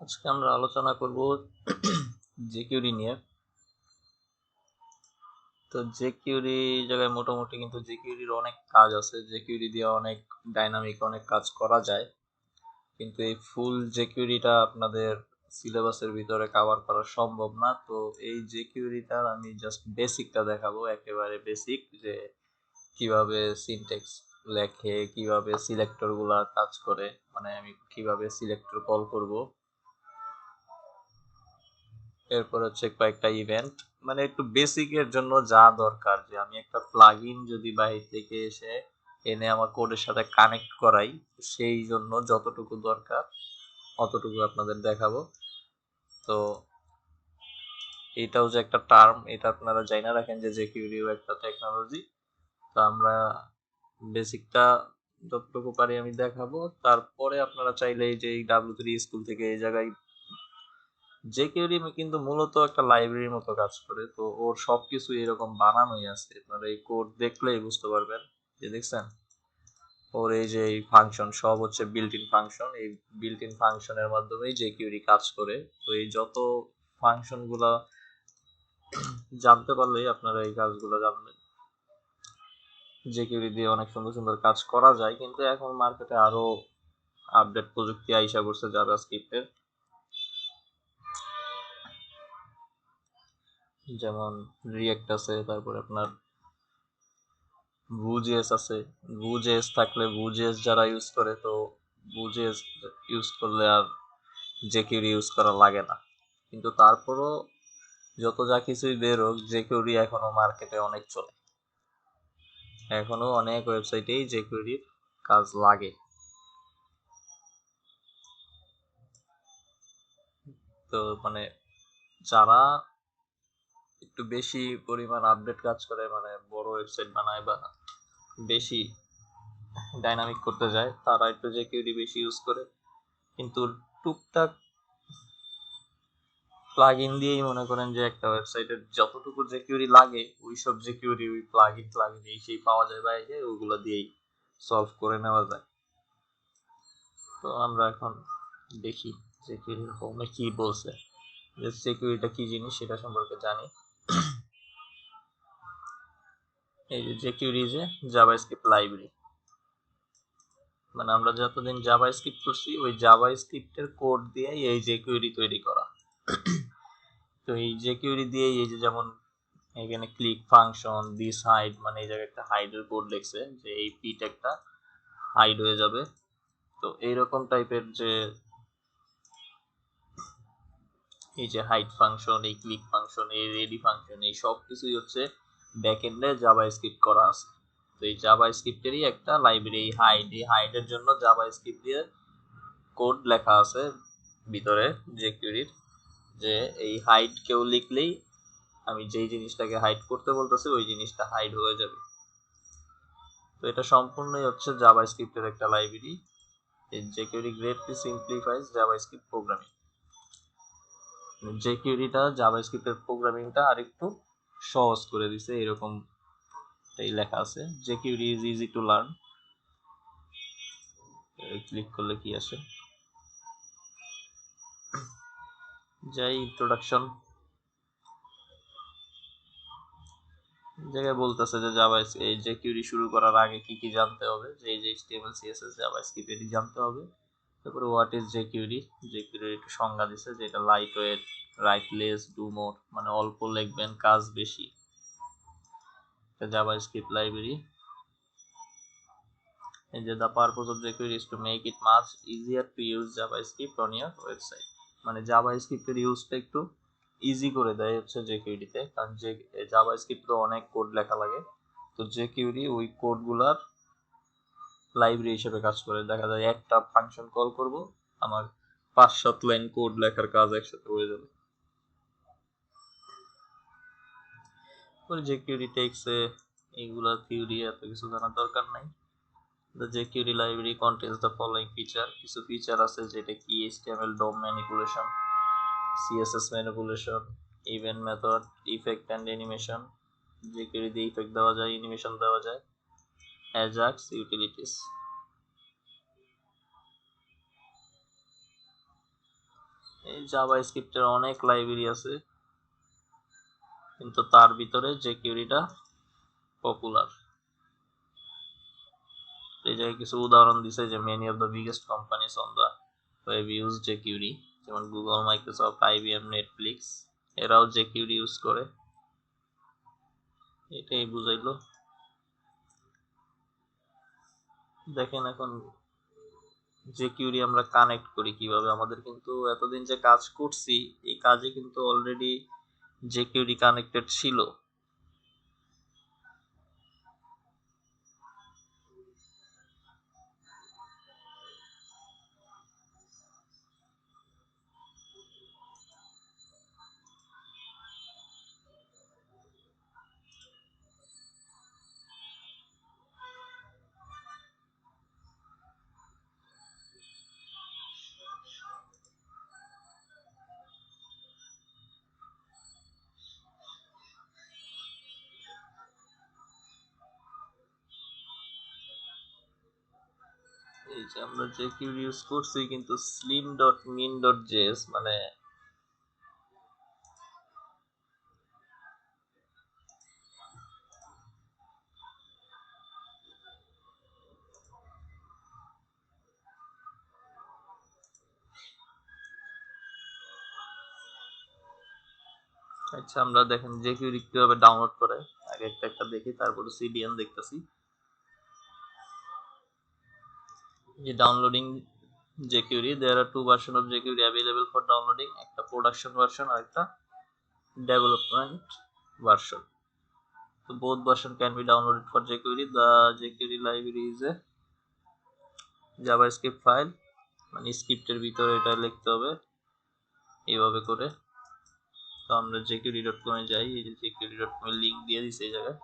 আজকে আমরা আলোচনা করব জেকিউরি নিয়ে। তো জেকিউরি জায়গায় মোটামুটি কিন্তু জেকিউরির অনেক কাজ আছে, জেকিউরি দিয়ে অনেক ডাইনামিক অনেক কাজ করা যায়, কিন্তু এই ফুল জেকিউরিটা আপনাদের সিলেবাসের ভিতরে কভার করা সম্ভব না। তো এই জেকিউরিটার আমি জাস্ট বেসিকটা দেখাবো, একেবারে বেসিক, যে কিভাবে সিনট্যাক্স লেখে, কিভাবে সিলেক্টর গুলা কাজ করে, মানে আমি কিভাবে সিলেক্টর কল করব। এরপর হচ্ছে কয়েকটা ইভেন্ট, মানে একটু বেসিকের জন্য যা দরকার, যে আমি একটা প্লাগইন যদি বাইরে থেকে এসে এনে আমার কোডের সাথে কানেক্ট করাই, সেই জন্য যতটুকু দরকার অতটুকু আপনাদের দেখাবো। তো এটাও যে একটা টার্ম, এটা আপনারা জানা রাখেন যে জেকিউরিও একটা টেকনোলজি। তো আমরা বেসিকটা যতটুকু পারি আমি দেখাবো, তারপরে আপনারা চাইলে এই যে W3 স্কুল থেকে এই জায়গায় জেকিউরি কিন্তু মূলত একটা লাইব্রেরির মতো কাজ করে। তো ওর সবকিছু এরকম বানানোই আছে, আপনারা এই কোড দেখলেই বুঝতে পারবেন। যে দেখছেন ওর এই যে এই ফাংশন সব হচ্ছে বিল্ট ইন ফাংশন, এই বিল্ট ইন ফাংশনের মাধ্যমেই জেকিউরি কাজ করে। তো এই যত ফাংশন গুলা জানতে পারলেই আপনারা এই কাজগুলো জানবেন। জেকিউরি দিয়ে অনেক সুন্দর সুন্দর কাজ করা যায়, কিন্তু এখন মার্কেটে আরো আপডেট প্রযুক্তি আইসা করছে জাভাস্ক্রিপ্টের, যেমন রিয়েক্ট আছে, তারপরে আপনার Vue.js আছে। Vue.js থাকলে Vue.js যারা ইউজ করে, তো Vue.js ইউজ করলে আর jQuery ইউজ করা লাগে না। কিন্তু তারপরও যত যা কিছুই বের হোক, jQuery এখনো মার্কেটে অনেক চলে, এখনো অনেক ওয়েবসাইটেই jQuery কাজ লাগে। তো মানে যারা একটু বেশি পরিমাণ আপডেট কাজ করে, মানে বড় ওয়েবসাইট বানায় বা বেশি ডাইনামিক করতে যায়, তারা একটু jQuery বেশি ইউজ করে। কিন্তু টুকটাক প্লাগইন দিয়েই মনে করেন যে একটা ওয়েবসাইটের যতটুকু জেকিউরি লাগে, ওই সব জেকিউরি ওই প্লাগইন এই সেই পাওয়া যায় বাইরে, ওগুলো দিয়েই সলভ করে নেওয়া যায়। তো আমরা এখন দেখি জেকিউরির হোমে কি বলছে, যে সিকিউরিটা কি জিনিস সেটা সম্পর্কে জানি। এই যে জেকিউরি যে জাভাস্ক্রিপ্ট লাইব্রেরি, মানে আমরা যতদিন জাভাস্ক্রিপ্ট করছি ওই জাভাস্ক্রিপ্টের কোড দিয়েই এই জেকিউরি তৈরি করা। তো এই জেকিউরি দিয়েই এই যে যেমন এখানে ক্লিক ফাংশন দিস হাইড, মানে এই জায়গায় একটা হাইডের কোড লিখছে যে এই পি ট্যাগটা হাইড হয়ে যাবে। তো এইরকম টাইপের যে এই যে হাইড ফাংশন, এই ক্লিক ফাংশন, এই রেডি ফাংশন, এই সব কিছুই হচ্ছে ব্যাকএন্ডে জাভাস্ক্রিপ্ট করা আছে। তো এই জাভাস্ক্রিপ্টেরই একটা লাইব্রেরি হাইড, এই হাইডের জন্য জাভাস্ক্রিপ্ট দিয়ে কোড লেখা আছে ভিতরে জেকিউরির, যে এই হাইড কেউ লিখলেই আমি যেই জিনিসটাকে হাইড করতে বলতেছি ওই জিনিসটা হাইড হয়ে যাবে। তো এটা সম্পূর্ণই হচ্ছে জাভাস্ক্রিপ্টের একটা লাইব্রেরি। এই jQuery greatly simplifies JavaScript programming. jQueryটা জাভাস্ক্রিপ্টের প্রোগ্রামিংটা আরেকটু সহজ করে দিছে, এরকম এই লেখা আছে jQuery is easy to learn। Click করলে কি আসে, যাই ইন্ট্রোডাকশন জায়গায় বলতেছে যে জাভা এই jQuery শুরু করার আগে কি কি জানতে হবে, যে এই যে HTML CSS জাভাস্ক্রিপ্ট এটি জানতে হবে। তারপরে হোয়াট ইজ jQuery, jQuery একটু সংজ্ঞা দিছে, যেটা light weight, right less, do more, মানে অল্প লিখবেন কাজ বেশি, এটা জাভাস্ক্রিপ্ট লাইব্রেরি। এই যে the purpose of jQuery is to make it much easier to use JavaScript on your website, মানে জাভাস্ক্রিপ্টের ইউজটা একটু ইজি করে দেয় হচ্ছে jQuery তে, কারণ যে জাভাস্ক্রিপ্টে অনেক কোড লেখা লাগে। তো jQuery ওই কোডগুলার লাইব্রেরি হিসেবে কাজ করে। দেখা যায় একটা ফাংশন কল করব, আমার 5-7 লাইন কোড লেখার কাজ একসাথে হয়ে যাবে। jQuery টেক্সে এইগুলা থিওরি এত কিছু জানার দরকার নাই। The jQuery library contains the following feature, কিছু ফিচার আছে যেটা কি HTML DOM manipulation, CSS manipulation, event method, effect and animation, jQuery দিয়ে ইফেক্ট দেওয়া যায়, অ্যানিমেশন দেওয়া যায়, Ajax utilities। এই জাভা স্ক্রিপ্টের অনেক লাইব্রেরি আছে, কিন্তু তার ভিতরে jQuery-টা পপুলার। এই জায়গায় কিছু উদাহরণ দিছে যে many of the biggest companies on the web use jQuery, যেমন গুগল, মাইক্রোসফট, IBM, নেটফ্লিক্স, এরাও jQuery ইউজ করে। এটাই বুঝাইলো। দেখেন এখন jQuery আমরা কানেক্ট করি কিভাবে। আমাদের কিন্তু এতদিন যে কাজ করছি এই কাজে কিন্তু অলরেডি jQuery কানেক্টেড ছিল। এই যে আমরা jQuery ইউজ করছি, কিন্তু slim.min.js মানে আচ্ছা, আমরা দেখেন jQuery কিভাবে ডাউনলোড করে আগে একটা দেখি, তারপরে CDN দেখতেছি। যে downloading jQuery, there are two version of jQuery available for downloading, একটা প্রোডাকশন ভার্সন আর একটা development version. So both version can be downloaded for jQuery. The jQuery library is a JavaScript file, মানে স্ক্রিপ্টের ভিতরে এটা লিখতে হবে এইভাবে করে। তো আমরা jQuery.com এ যাই, এই যে jQuery.com এর লিংক দিয়ে দিছে এই জায়গায়।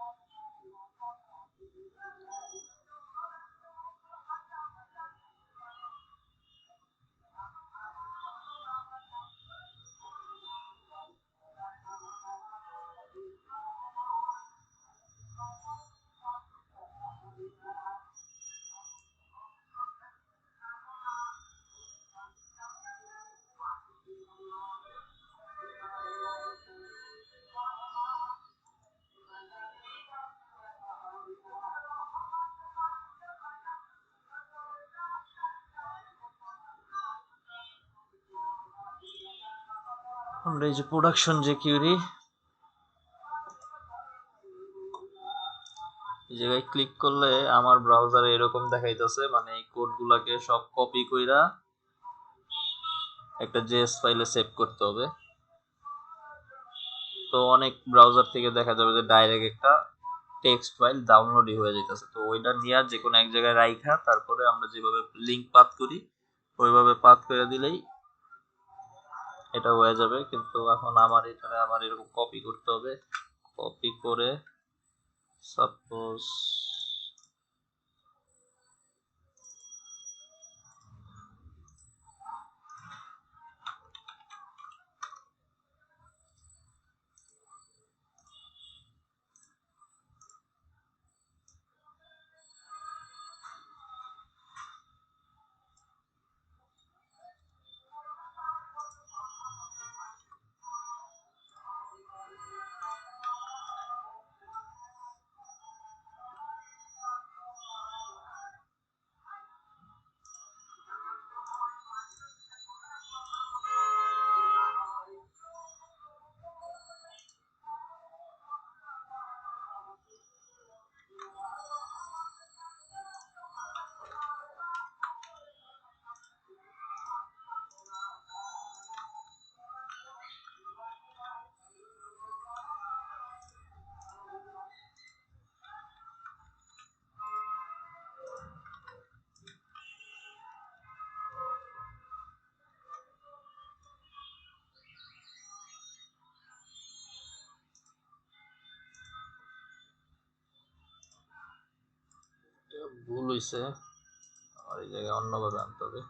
আমরা এই যে প্রোডাকশন jQuery এই জায়গায় ক্লিক করলে আমার ব্রাউজারে এরকম দেখাইতেছে, মানে এই কোডগুলোকে সব কপি কইরা একটা জেএস ফাইলে সেভ করতে হবে। তো অনেক ব্রাউজার থেকে দেখা যাবে যে ডাইরেক্ট একটা টেক্সট ফাইল ডাউনলোডই হয়ে যাইতেছে। তো ওইটা নিয়ে যে কোনো এক জায়গায় রাইখা তারপরে আমরা যেভাবে লিংক পাথ করি ওইভাবে পাথ করে দিলেই এটা হয়ে যাবে। কিন্তু এখন আমার এরকম কপি করতে হবে। কপি করে সাপোজ ভুল হয়েছে, আমার এই জায়গায় অন্যভাবে আনতে হবে।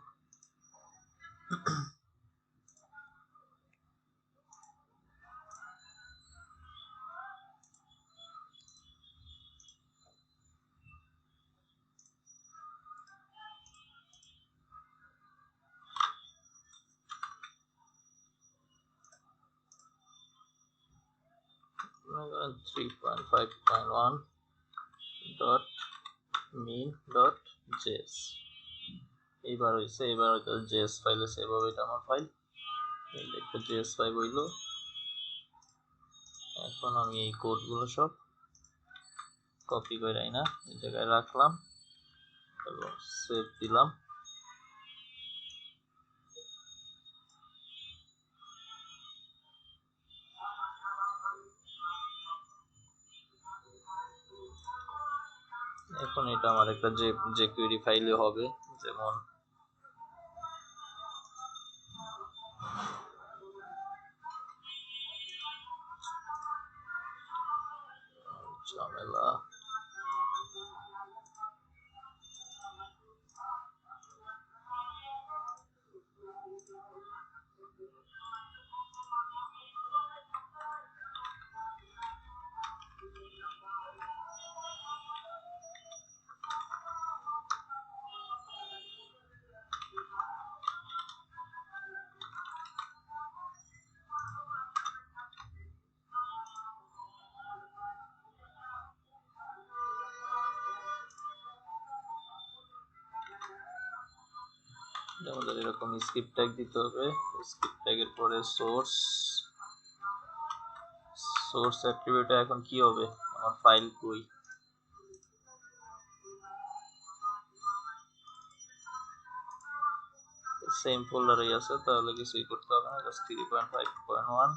3.5.1 dot mean dot js এইবার হইছে এবার হয়তো js ফাইলে সেভ হবে এটা আমার ফাইল এই একটা js ফাইল হইলো এখন আমি এই কোডগুলো সব কপি করে আইনা এই জায়গায় রাখলাম এবং সেভ দিলাম এখন এটা আমার একটা jQuery ফাইলে হবে যেমন ঝামেলা আমাদের এরকম স্ক্রিপ্ট ট্যাগ দিতে হবে স্ক্রিপ্ট ট্যাগের পরে সোর্স অ্যাট্রিবিউটে এখন কি হবে আমার ফাইল কই সেম ফোল্ডারেই আছে তাহলে কিছুই করতে হবে না just 3.5.1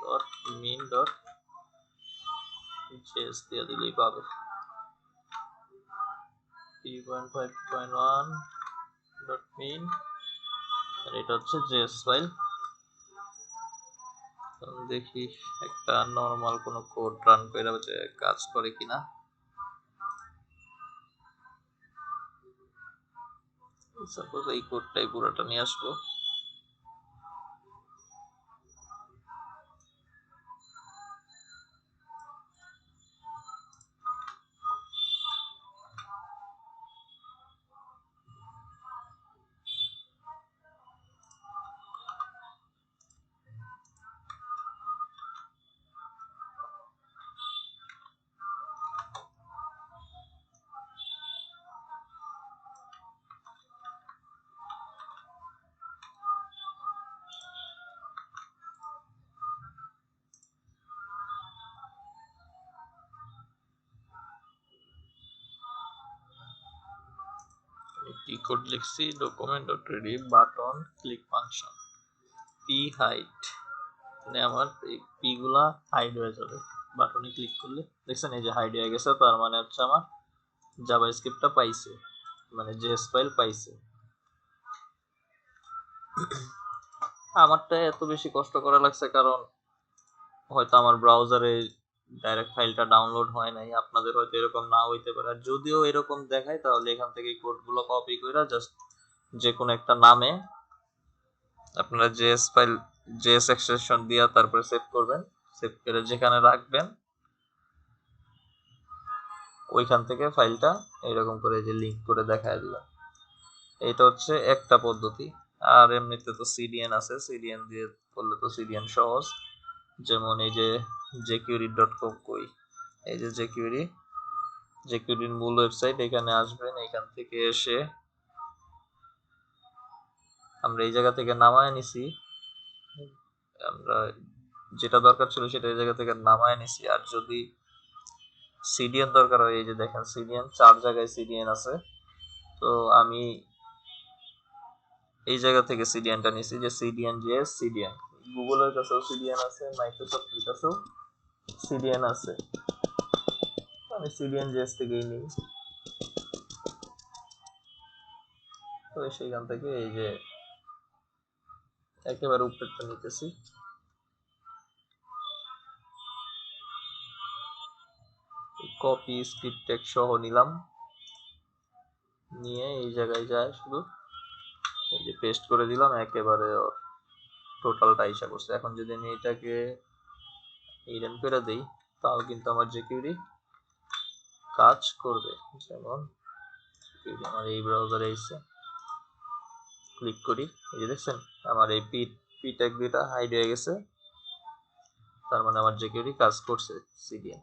dot min dot js দিয়ে দিলেই পাবে 3.5.1 ডট মিন আর এটা হচ্ছে js ফাইল দেখি একটা নরমাল কোনো কোড রান করে কাজ করে কিনা সাপোজ এই কোডটাই পুরোটা নিয়ে আসবো কি কোড লিখছি document.ready button click function p height মানে আমার এই p গুলা হাইড হয়ে যাবে বাটনে ক্লিক করলে দেখছেন এই যে হাইড হয়ে গেছে তার মানে হচ্ছে আমার জাভাস্ক্রিপ্টটা পাইছে মানে js ফাইল পাইছে আমারটা এত বেশি কষ্ট করা লাগছে কারণ হয়তো আমার ব্রাউজারে ডাইরেক্ট ফাইলটা ডাউনলোড হয় নাই আপনাদের হয়তো এরকম না হইতে পারে আর যদিও এরকম দেখায় তাহলে এখান থেকে কোডগুলো কপি করে জাস্ট যে কোনো একটা নামে আপনারা js ফাইল js এক্সটেনশন দিয়া তারপরে সেভ করবেন সেভ করে যেখানে রাখবেন ওইখান থেকে ফাইলটা এরকম করে যে লিংক করে দেখায় দিবেন এটা হচ্ছে একটা পদ্ধতি আর এমনিতে তো cdn আছে cdn দিয়ে করলে তো cdn সহজ যেমন এই যে jQuery.com কই এই যে jQuery মূল ওয়েবসাইট এখানে আসবেন এখান থেকে এসে আমরা এই জায়গা থেকে নামায় নিছি আমরা যেটা দরকার ছিল সেটা এই জায়গা থেকে নামায় নিছি আর যদি cdn দরকার হয় এই যে দেখেন cdn 4 জায়গায় cdn আছে তো আমি এই জায়গা থেকে cdnটা নিছি যে cdn.js cdn গুগলের কাছেও cdn আছে মাইক্রোসফটের কাছেও cdn আছে আমি cdn.js থেকেই নিই তো সেইখান থেকে এই যে একেবারে উপরেরটা নিতেছি কপি স্ক্রিপ্ট ট্যাগ সহ নিলাম নিয়ে এই জায়গায় যায় শুধু এই যে পেস্ট করে দিলাম একেবারে টোটালটা আইসা করছে এখন যদি আমি এটাকে ইরেন করে দেই তাও কিন্তু আমার jQuery কাজ করবে যেমন আমার এই ব্রাউজারে এসে ক্লিক করি এই যে দেখছেন আমার এই পি ট্যাগ দুইটা হাইড হয়ে গেছে তার মানে আমার jQuery কাজ করছে সিডিএন।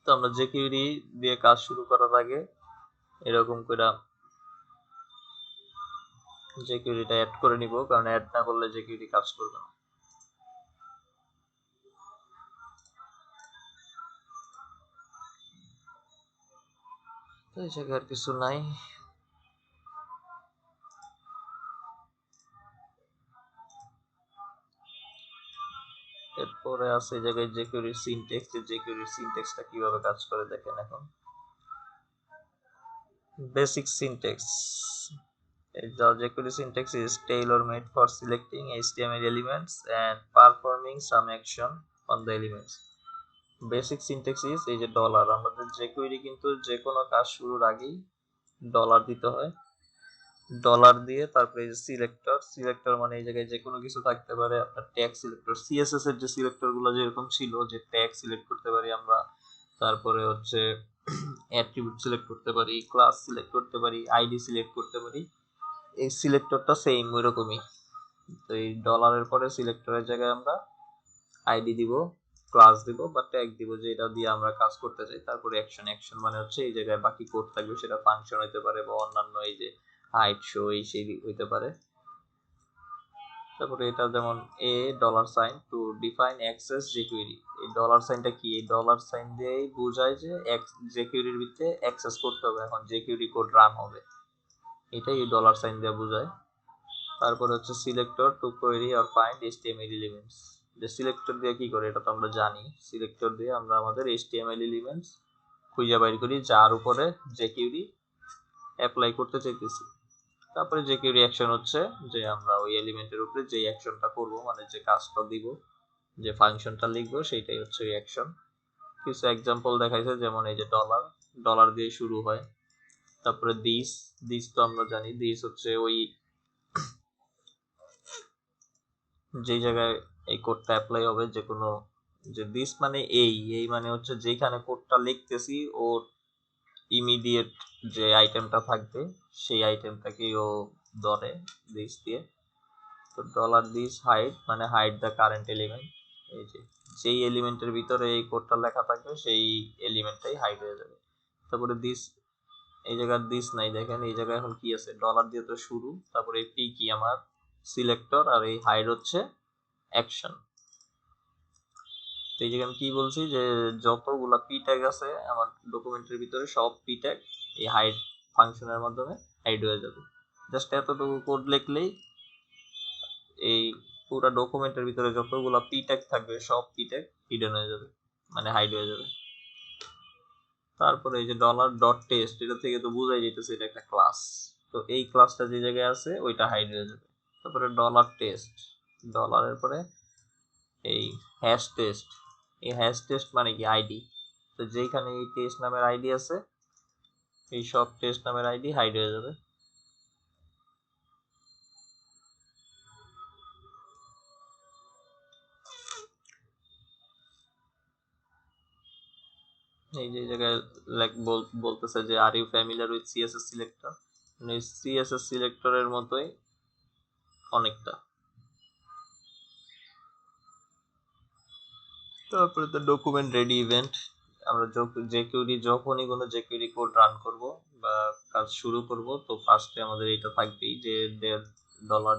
তো আমরা jQuery দিয়ে কাজ শুরু করার আগে এরকম করে jQueryটা অ্যাড করে নিব, কারণ অ্যাড না করলে jQuery কাজ করবে না। তো এই জায়গায় আর কিছু নাই। এরপরে আছে এই জায়গায় jQuery সিনট্যাক্স, jQuery সিনট্যাক্সটা কিভাবে কাজ করে দেখেন এখন। Basic syntax, the jQuery syntax is tailor-made for selecting HTML elements and performing some action on the elements. Basic syntax is এই যে ডলার, আমাদের jQuery কিন্তু যে কোনো কাজ শুরুর আগেই ডলার দিতে হয়। ডলার দিয়ে তারপরে এই যে সিলেক্টর মানে এই জায়গায় যে কোনো কিছু থাকতে পারে, আপনার ট্যাগ সিলেক্টর, সিএসএস এর যে সিলেক্টর গুলো যেরকম ছিল যে ট্যাগ সিলেক্ট করতে পারি আমরা, তারপরে হচ্ছে অ্যাট্রিবিউট সিলেক্ট করতে পারি, ক্লাস সিলেক্ট করতে পারি, আইডি সিলেক্ট করতে পারি। এই সিলেক্টরটা সেম ওই রকমই। তো এই ডলারের পরে সিলেক্টরের জায়গায় আমরা আইডি দিব, ক্লাস দিব বা ট্যাগ দিব যে এটা দিয়ে আমরা কাজ করতে চাই। তারপরে অ্যাকশন মানে হচ্ছে এই জায়গায় বাকি কোড থাকবে, সেটা ফাংশন হইতে পারে বা অন্যান্য এই যে হাইট শো এই সেই হইতে পারে। তারপরে এটা যেমন এ $সাইন টু ডিফাইন অ্যাক্সেস jQuery। এই $সাইনটা কি? এই $সাইন দিয়েই বোঝায় যে jQuery-র ভিতরে অ্যাক্সেস করতে হবে, এখন jQuery কোড রান হবে, এটাই এই $সাইন দিয়ে বোঝায়। তারপরে হচ্ছে selector to query or find HTML elements. যে সিলেক্টর দিয়ে কি করে এটা তো আমরা জানি, সিলেক্টর দিয়ে আমরা আমাদের HTML এলিমেন্টস খুঁজে বাইর করি যার উপরে jQuery অ্যাপ্লাই করতে চাইতেছি। তারপরে jQuery অ্যাকশন হচ্ছে যে আমরা ওই এলিমেন্টের উপরে যে অ্যাকশনটা করব, মানে যে কাজটা দিব, যে ফাংশনটা লিখবো, সেইটাই হচ্ছে ওই অ্যাকশন। কিছু এক্সাম্পল দেখাইছে, যেমন এই যে ডলার দিয়ে শুরু হয়। তারপরে দিস তো আমরা জানি, দিস হচ্ছে ওই যে জায়গায় এই কোডটা অ্যাপ্লাই হবে, যে কোনো, যে দিস মানে এই মানে হচ্ছে যেখানে কোডটা লিখতেছি ওর ইমিডিয়েট যে আইটেমটা থাকবে সেই আইটেমটাকেই ও ধরে দিস দিয়ে। তো $দিস হাইড মানে হাইড দ্য কারেন্ট এলিমেন্ট, এই যে যেই এলিমেন্টের ভিতরে এই কোডটা লেখা থাকবে সেই এলিমেন্টটাই হাইড হয়ে যাবে। তারপরে দিস, এই জায়গায় দিস নাই, দেখেন এই জায়গায় এখন কি আছে, ডলার দিয়ে তো শুরু, তারপরে পি কি আমার সিলেক্টর, আর এই হাইড হচ্ছে অ্যাকশন। তো এই জায়গায় আমি কি বলছি যে যতগুলা পি ট্যাগ আছে আমার ডকুমেন্টের ভিতরে সব পি ট্যাগ এই হাইড ফাংশনের মাধ্যমে হাইড হয়ে যাবে। জাস্ট এতটুকু কোড লিখলেই এই পুরো ডকুমেন্টের ভিতরে যতগুলা পি ট্যাগ থাকবে সব পি ট্যাগ হিডেন হয়ে যাবে, মানে হাইড হয়ে যাবে। তারপরে এই যে $.test, এটা থেকে তো বোঝাই যেতেছে এটা একটা ক্লাস, তো এই ক্লাসটা যে জায়গায় আছে ওইটা হাইড হয়ে যাবে। তারপরে $টেস্ট, ডলারের পরে এই #টেস্ট, এই #টেস্ট মানে কি আইডি, তো যেখানে এই টেস্ট নামের আইডি আছে এই সব টেস্ট নামের আইডি হাইড হয়ে যাবে। এই যে জায়গায় বলতেছে যে are you familiar with CSS selector, মানে সিএসএস সিলেক্টরের মতোই অনেকটা। তারপরে তো ডকুমেন্ট রেডি ইভেন্ট, আমরা jQuery যখনই কোনো jQuery কোড রান করব বা কাজ শুরু করব, তো ফার্স্টে আমাদের এটা থাকবেই যে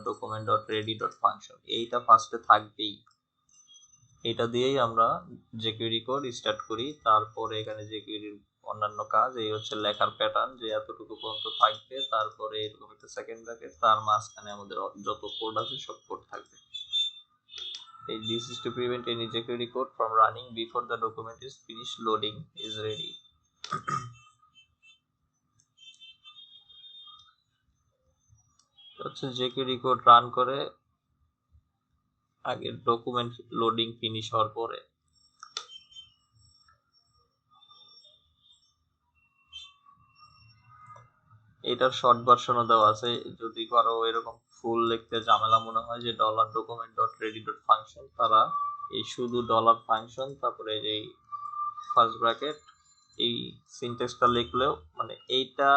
$document.ready.function, এইটা ফার্স্টে থাকবেই। এটা দিয়েই আমরা jQuery কোড স্টার্ট করি। তারপরে এখানে jQuery অন্যান্য কাজ, এই হচ্ছে লেখার প্যাটার্ন যে এতটুকু পর্যন্ত থাকবে, তারপরে এরকম একটা সেকেন্ড ব্র্যাকেট, তার মাঝখানে আমাদের যত কোড আছে সব কোড থাকবে। This is to prevent any jQuery code from running before the document is finished loading is ready. হচ্ছে jQuery কোড রান করে আগে ডকুমেন্ট লোডিং ফিনিশ হওয়ার পরে। এটার শর্ট ভার্সনও দেওয়া আছে, যদি কারো এরকম ফুল লিখতে ঝামেলা মনে হয় যে $document.ready.function, তারা এই শুধু $ফাংশন তারপরে এই ফার্স্ট ব্র্যাকেট এই সিনট্যাক্সটা লিখলেও, মানে এইটা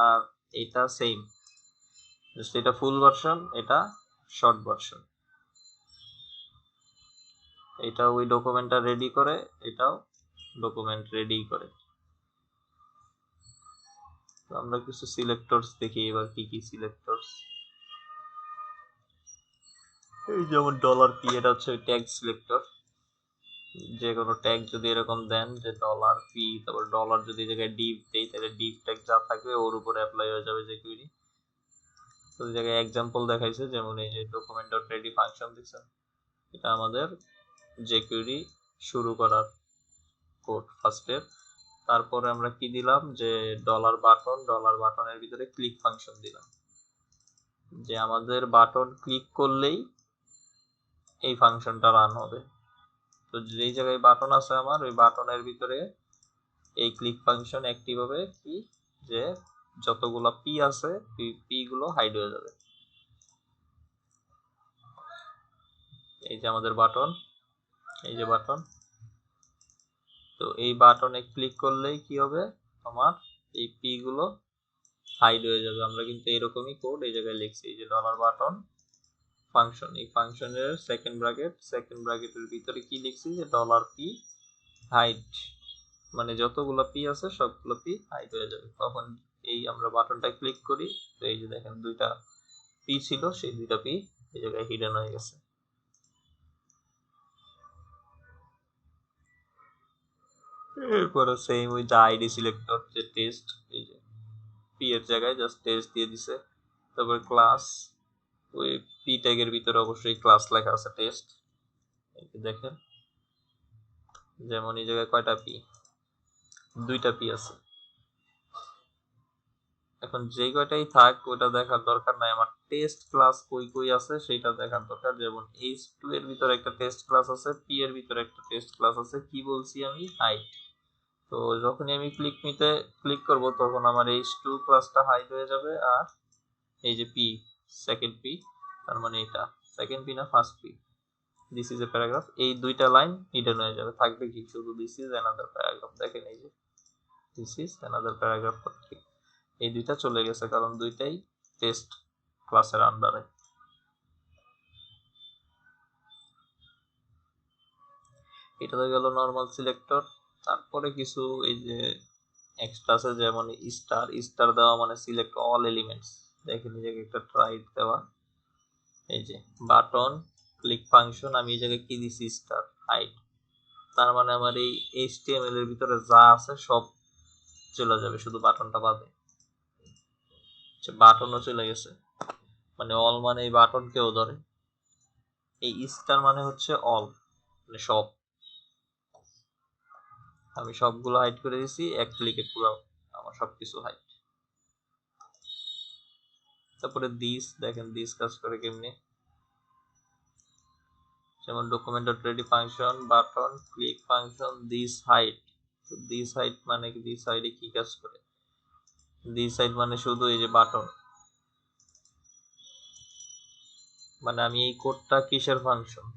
আর এইটা সেম, এটা ফুল ভার্সন, এটা শর্ট ভার্সন। এটা ওই ডকুমেন্টটা রেডি করে, এটাও ডকুমেন্ট রেডি করে। তো আমরা কিছু সিলেক্টরস দেখি এবার কি কি সিলেক্টরস। এই যেমন $p, এটা হচ্ছে ট্যাগ সিলেক্টর। যে কোনো ট্যাগ যদি এরকম দেন যে $p, তারপর ডলার যদি এই জায়গায় div দেই, তাহলে div ট্যাগ যা থাকবে ওর উপরে অ্যাপ্লাই হয়ে যাবে jQuery। তো এই জায়গায় এক্সাম্পল দেখাইছে, যেমন এই যে document.ready ফাংশন দেখছেন, এটা আমাদের jQuery শুরু করার কোড ফার্স্টের। তারপরে আমরা কি দিলাম যে $বাটনের ভিতরে ক্লিক ফাংশন দিলাম, যে আমাদের বাটন ক্লিক করলেই এই ফাংশনটা রান হবে। তো যেই জায়গায় বাটন আছে আমার, ওই বাটনের ভিতরে এই ক্লিক ফাংশন অ্যাক্টিভ হবে, কি যে যতগুলো পি আছে পি গুলো হাইড হয়ে যাবে। এই যে আমাদের বাটন, এই যে বাটন, তো এই বাটনে ক্লিক করলেই কি হবে, তোমার এই পি গুলো হাইড হয়ে যাবে। আমরা কিন্তু এরকমই কোড এই জায়গায় লিখছি, এই যে $বাটন ফাংশন, এই ফাংশনের সেকেন্ড ব্র্যাকেটের ভিতরে কি লিখছি যে $p হাইড, মানে যতগুলো পি আছে সবগুলো পি হাইড হয়ে যাবে। তখন এই আমরা বাটনটা ক্লিক করি, তো এই যে দেখেন দুইটা পি ছিল, সেই দুইটা পি এই জায়গায় হিডেন হয়ে গেছে। এরপরে সেম ওই যে আইডি সিলেক্টর, যে টেস্ট, এই যে পি এর জায়গায় জাস্ট টেস্ট দিয়ে দিছে। তারপর ক্লাস, ওই পি ট্যাগের ভিতরে অবশ্যই ক্লাস লেখা আছে টেস্ট, এই যে দেখেন, যেমন এই জায়গায় কয়টা পি, দুইটা পি আছে। এখন যে কয়টাই থাক ওটা দেখার দরকার নাই, আমার টেস্ট ক্লাস কই কই আছে সেটা দেখার দরকার। যেমন h2 এর ভিতরে একটা টেস্ট ক্লাস আছে, p এর ভিতরে একটা টেস্ট ক্লাস আছে, কি বলছি আমি, হাইড। তো যখনই আমি ক্লিক করব তখন আমার h2 ক্লাসটা হাইড হয়ে যাবে, আর এই যে p, সেকেন্ড p, তার মানে এটা সেকেন্ড p না first p, this is a paragraph, এই দুইটা লাইন হিডেন হয়ে যাবে, থাকবে কি শুধু দিস ইজ অ্যানাদার প্যারাগ্রাফ। দেখেন এই যে দিস ইজ অ্যানাদার প্যারাগ্রাফ, এই দুইটা চলে গেছে কারণ দুইটাই টেস্ট ক্লাসের আন্ডারে। এটা তো গেল নরমাল সিলেক্টর। তারপরে কিছু এই যে এক্সট্রা আছে, যেমন স্টার দেওয়া মানে সিলেক্ট অল এলিমেন্টস। দেখেন এই জায়গায় একটা ট্রাইট দেওয়া, এই যে বাটন ক্লিক ফাংশন, আমি এই জায়গায় কি দিছি, স্টার হাইড, তার মানে আমার এই HTML এর ভিতরে যা আছে সব চলে যাবে, শুধু বাটনটা বাদে। বাটনও চলে গেছে, মানে অল মানে এই বাটনকেও ধরে। এই স্টার মানে হচ্ছে অল, মানে সব। আমি সবগুলো হাইড করে দিছি, এক ক্লিকে পুরো আমার সবকিছু হাইড। তারপরে দিস, দেখেন দিস কাজ করে কেমনে, যেমন document.ready function, button click function, this hide. তো দিস হাইড মানে কি, দিস হাইডে কি কাজ করে, দিস হাইড মানে শুধু এই যে বাটন, মানে আমি এই কোডটা কিসের ফাংশন,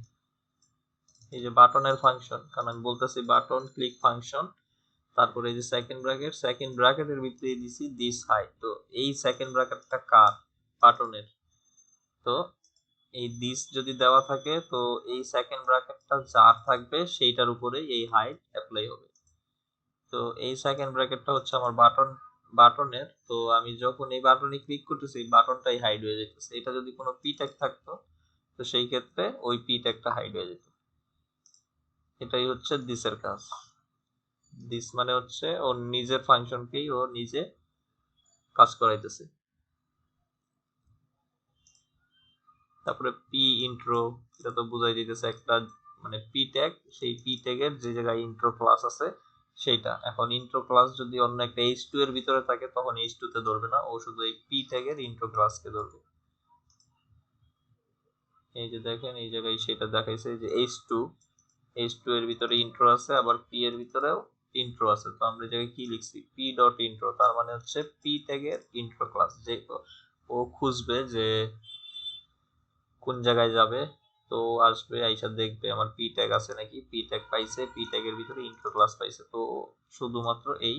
এই যে বাটনের ফাংশন, কারণ আমি বলতেছি বাটন ক্লিক ফাংশন, তারপরে এই যে সেকেন্ড ব্র্যাকেটের ভিতরে দিছি দিস হাইড। তো এই সেকেন্ড ব্র্যাকেটটা কার, বাটনের। তো এই দিস যদি দেওয়া থাকে, তো এই সেকেন্ড ব্র্যাকেটটা যার থাকবে সেইটার উপরে এই হাইড অ্যাপ্লাই হবে। তো এই সেকেন্ড ব্র্যাকেটটা হচ্ছে আমার বাটনের, তো আমি যখন এই বাটনে ক্লিক করতেছি বাটনটাই হাইড হয়ে যেতেছে। এটা যদি কোনো পি ট্যাগ থাকতো, তো সেই ক্ষেত্রে ওই পি ট্যাগটা হাইড হয়ে যেত। এটাই হচ্ছে দিসের কাজ। দিস মানে হচ্ছে ওর নিজের ফাংশনকেই ও নিজে কাজ করাইতেছে। তারপরে পি ইন্ট্রো, এটা তো বুঝাই দিতেছে একটা মানে পি ট্যাগ, সেই পি ট্যাগের যে জায়গায় ইন্ট্রো ক্লাস আছে সেইটা। এখন ইন্ট্রো ক্লাস যদি অন্য একটা h2 এর ভিতরে থাকে, তখন h2 তে ধরবে না, ও শুধু এই পি ট্যাগের ইন্ট্রো ক্লাসকে ধরবে। এই যে দেখেন এই জায়গায় সেটা দেখাইছে যে h2 এর ভিতরে ইন্ট্রো আছে, আবার পি এর ভিতরেও ইন্ট্রো আছে। তো আমরা এই জায়গায় কি লিখছি, পি ডট ইন্ট্রো, তার মানে হচ্ছে পি ট্যাগের ইন্ট্রো ক্লাস। যে ও খুঁজবে যে কোন জায়গায় যাবে, তো আসবে, আইসা দেখবে আমার পি ট্যাগ আছে নাকি, পি ট্যাগ পাইছে, পি ট্যাগের ভিতরে ইন্ট্রো ক্লাস পাইছে, তো শুধুমাত্র এই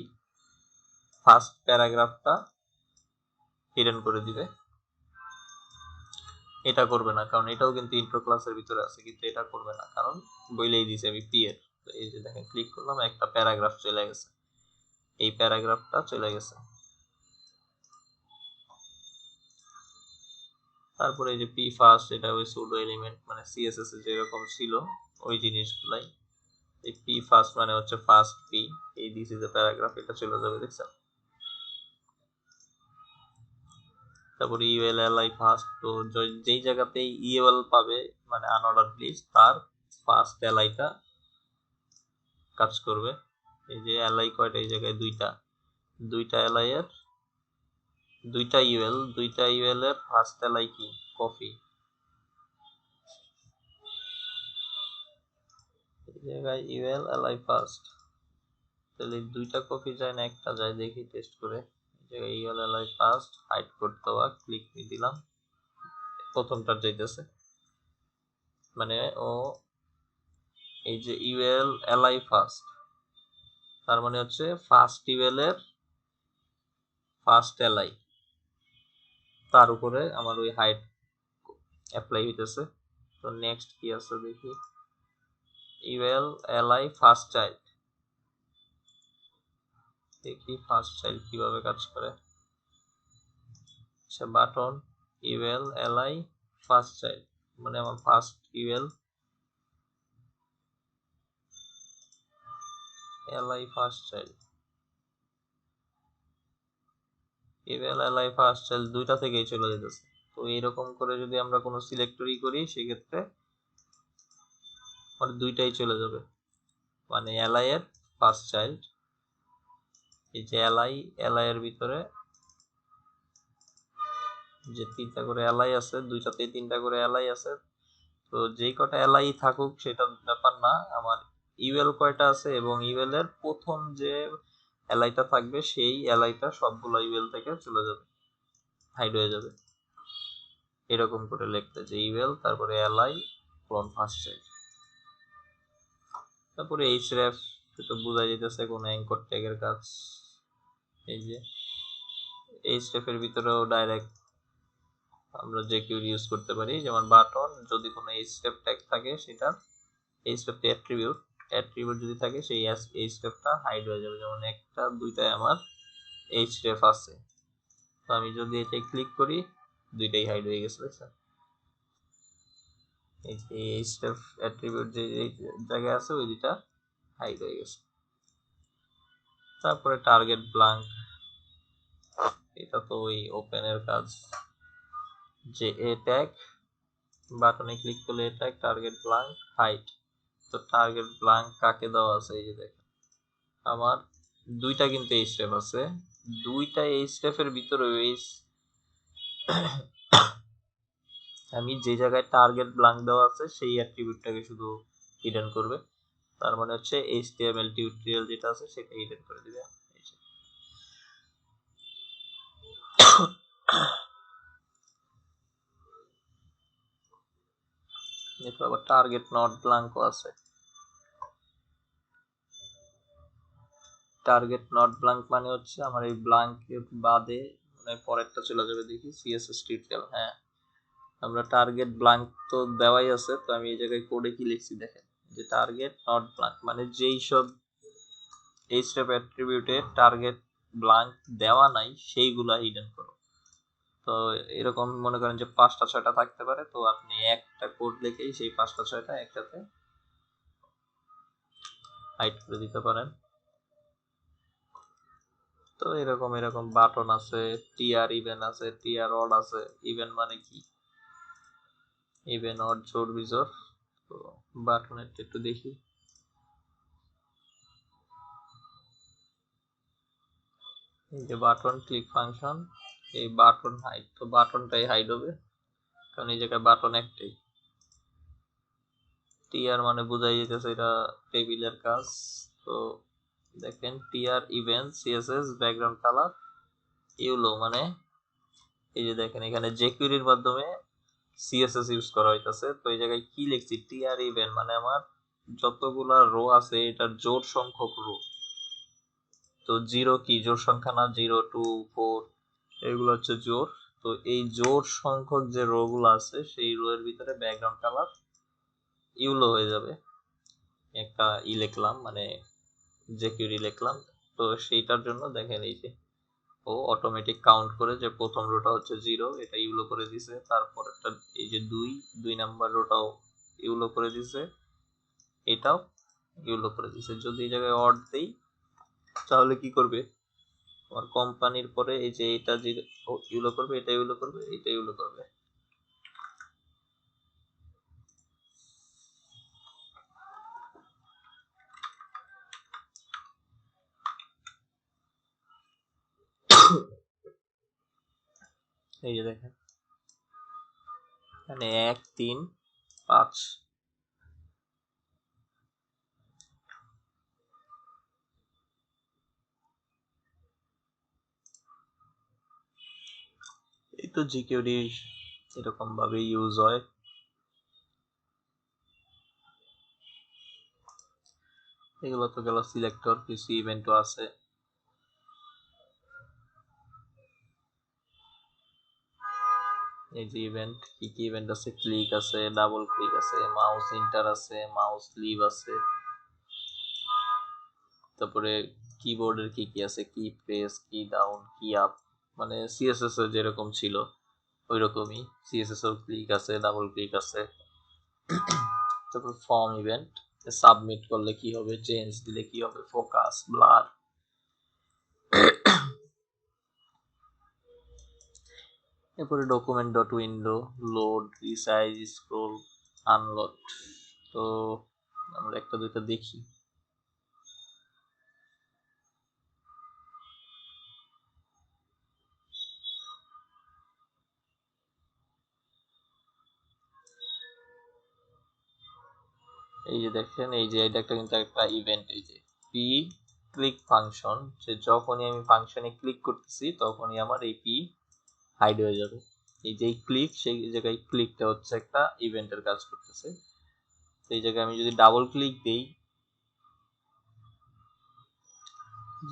ফার্স্ট প্যারাগ্রাফটা হিডেন করে দিবে। এটা করবে না, কারণ এটাও কিন্তু ইন্ট্রো ক্লাসের ভিতরে আছে, কিন্তু এটা করবে না কারণ বইলেই দিছে আমি পি এর। তো এই যে দেখেন ক্লিক করলাম, একটা প্যারাগ্রাফ চলে গেছে, এই প্যারাগ্রাফটা চলে গেছে। তারপরে এই যে পি ফার্স্ট, এটা ওই সুডো এলিমেন্ট মানে সিএসএস এ যেরকম ছিল ওই জিনিসগুলাই। এই পি ফার্স্ট মানে হচ্ছে ফার্স্ট পি, এই দিস ইজ এ প্যারাগ্রাফ, এটা চলে যাবে, দেখছেন। তারপরে ইউএল এলআই ফার্স্ট, তো যেই জায়গাতেই ইউএল পাবে মানে আনঅর্ডার লিস্ট, তার ফার্স্ট এলআইটা কাজ করবে। এই যে এলআই কয়টা, এই জায়গায় দুইটা এলআই এর দুইটা ইউএল এর ফার্স্ট এলআই কি কফি, এই জায়গায় ইউএল এলআই ফার্স্ট, তাহলে দুইটা কপি যায় না একটা যায়, দেখি টেস্ট করে। এই জায়গায় ইউএল এলআই ফার্স্ট হাইড করতে হবে, ক্লিক দিলাম, প্রথমটার যাইতেছে, মানে ও এই যে ইউএল এলআই ফার্স্ট, তার মানে হচ্ছে ফার্স্ট ইউএল এর ফার্স্ট এলআই, তার উপরে আমার ওই হাইড অ্যাপ্লাই হইতেছে। তো নেক্সট কি আছে দেখি, ইউএল এলআই ফার্স্ট চাইল্ড, দেখি ফার্স্ট চাইল্ড কিভাবে কাজ করে। আচ্ছা, button UL LI first child, মানে আমার first UL LI first child, UL LI first child দুইটা থেকেই চলে যেতেছে। তো এইরকম করে যদি আমরা কোনো সিলেক্টরি করি সেক্ষেত্রে মানে দুইটাই চলে যাবে, মানে এলআই এর ফার্স্ট চাইল্ড, এই যে এলআই এর ভিতরে যে তিনটা করে এলআই আছে, দুইটাতেই তিনটা করে এলআই আছে, তো যেই কটা এলআই থাকুক সেটা ব্যাপার না, আমার ইউএল কয়টা আছে এবং ইউএল এর প্রথম যে এলআইটা থাকবে সেই এলআইটা সবগুলো ইউএল থেকে চলে যাবে, হাইড হয়ে যাবে। এরকম করে লিখতে যে ইউএল তারপরে এলআই ক্লোন ফার্স্ট চাইল্ড। তারপরে এইচরেফ, এটা বোঝা যাইতেছে কোন অ্যাঙ্কর ট্যাগের কাজ। এই যে এইচরেফ এর ভিতরেও ডাইরেক্ট আমরা যে কিউ ইউজ করতে পারি, যেমন বাটন যদি কোনো এইচরেফ ট্যাগ থাকে সেটা এইচরেফ অ্যাট্রিবিউট যদি থাকে সেই এইচরেফটা হাইড হয়ে যাবে, যেমন একটা দুইটায় আমার এইচরেফ আছে, তো আমি যদি এটাই ক্লিক করি দুইটাই হাইড হয়ে গেছে, দেখছেন। এই যে এইচরেফ অ্যাট্রিবিউট যে জায়গায় আছে ওই দুইটা হাইড হয়ে গেছে। তারপরে টার্গেট ব্ল্যাঙ্ক, এটা তো ওই ওপেন এর কাজ, যে এ ট্যাগ বাটনে ক্লিক করলে এ ট্যাগ টার্গেট ব্ল্যাঙ্ক হাইড। তো টার্গেট ব্ল্যাঙ্ক কাকে দেওয়া আছে, এই যে দেখেন আমার দুইটা কিন্তু এই স্টেপ আছে, দুইটা এই স্টেপের ভিতরে আমি যে জায়গায় টার্গেট ব্ল্যাঙ্ক দেওয়া আছে সেই অ্যাট্রিবিউটটাকে শুধু হিডেন করবে, তার মানে হচ্ছে HTML টিউটোরিয়াল যেটা আছে সেটা হিডেন করে দিবে। এরপর আবার টার্গেট নট ব্ল্যাঙ্কও আছে, টার্গেট নট ব্ল্যাঙ্ক মানে হচ্ছে আমার এই ব্ল্যাঙ্কের বাদে মানে পরেরটা চলে যাবে, দেখি সিএসএস টিউটোরিয়াল, হ্যাঁ আমরা টার্গেট ব্ল্যাঙ্ক তো দেওয়াই আছে, তো আমি এই জায়গায় কোডে কি লিখছি দেখেন, যে টার্গেট নট ব্ল্যাঙ্ক মানে যেই সব এইচটিএফ অ্যাট্রিবিউটে টার্গেট ব্ল্যাঙ্ক দেওয়া নাই সেইগুলা হিডেন করো। তো এরকম মনে করেন যে 5টা 6টা থাকতে পারে, তো আপনি একটা কোড লিখেই সেই 5টা 6টা একসাথে হাইড করে দিতে পারেন। তো এরকম বাটন আছে, টিআর ইভেন আছে, টিআর অড আছে। ইভেন মানে কি, ইভেন অড জোড় বিজোড়। তো বাটনের একটু দেখি, এই যে বাটন ক্লিক ফাংশন, এই বাটন হাইড, তো বাটনটাই হাইড হবে কারণ এই জায়গায় বাটন একটাই। টিআর মানে বোঝাই যেতেছে এটা টেবিলের কাজ। তো দেখেন TR event CSS background colour yellow, মানে এই যে দেখেন এখানে জেকিউরির মাধ্যমে সিএসএস ইউজ করা হইতাছে। তো এই জায়গায় কি লিখছি, টিআর ইভেন্ট মানে আমার যতগুলা রো আছে এটার জোড় সংখ্যক রো। তো জিরো কি জোড় সংখ্যা না, 0 2 4 এগুলো হচ্ছে জোড়। তো এই জোড় সংখ্যক যে রো গুলো আছে সেই রো এর ভিতরে ব্যাকগ্রাউন্ড কালার ইউলো হয়ে যাবে। একটা লিখলাম, মানে jQuery লিখলাম, তো সেইটার জন্য দেখেন এই যে ও অটোমেটিক কাউন্ট করে যে প্রথম রোটা হচ্ছে 0, এটা ইউলো করে দিছে। তারপর একটা এই যে 2 নাম্বার রোটাও ইউলো করে দিছে, এটাও ইউলো করে দিছে। যদি এই জায়গায় অড দেই তাহলে কি করবে, আমার কোম্পানির পরে এই যে এটা যে ইউলো করবে, এটা ইউলো করবে, এটা ইউলো করবে। এই যে দেখেন মানে 1 3 5, এই তো jQuery এরকম ভাবে ইউজ হয়। এগুলো তো গেল সিলেক্টর, কিছু ইভেন্টও আছে। এই যে ইভেন্ট, কি কি ইভেন্ট আছে, ক্লিক আছে, ডাবল ক্লিক আছে, মাউস ইন্টার আছে, মাউস লিভ আছে, তারপরে কিবোর্ডের কি কি আছে, কি প্রেস, কি ডাউন, কি আপ, মানে সিএসএস এর যেরকম ছিল ওই রকমই। সিএসএস এর ক্লিক আছে, ডাবল ক্লিক আছে। তারপর ফর্ম ইভেন্ট, সাবমিট করলে কি হবে, চেঞ্জ দিলে কি হবে, ফোকাস, ব্লার। এরপরে document dot window, load, resize, scroll, unload. তো আমরা একটা দুইটা দেখি। এই যে দেখেন, এই যে এটা একটা কিন্তু একটা ইভেন্ট, এই যে পি ক্লিক ফাংশন, যে যখনই আমি ফাংশনে ক্লিক করতেছি তখনই আমার এই পি হাইড হয়ে যাবে। এই যে ক্লিক, সেই জায়গায় ক্লিকটা হচ্ছে একটা ইভেন্টের কাজ করতেছে। এই জায়গায় আমি যদি ডাবল ক্লিক দেই,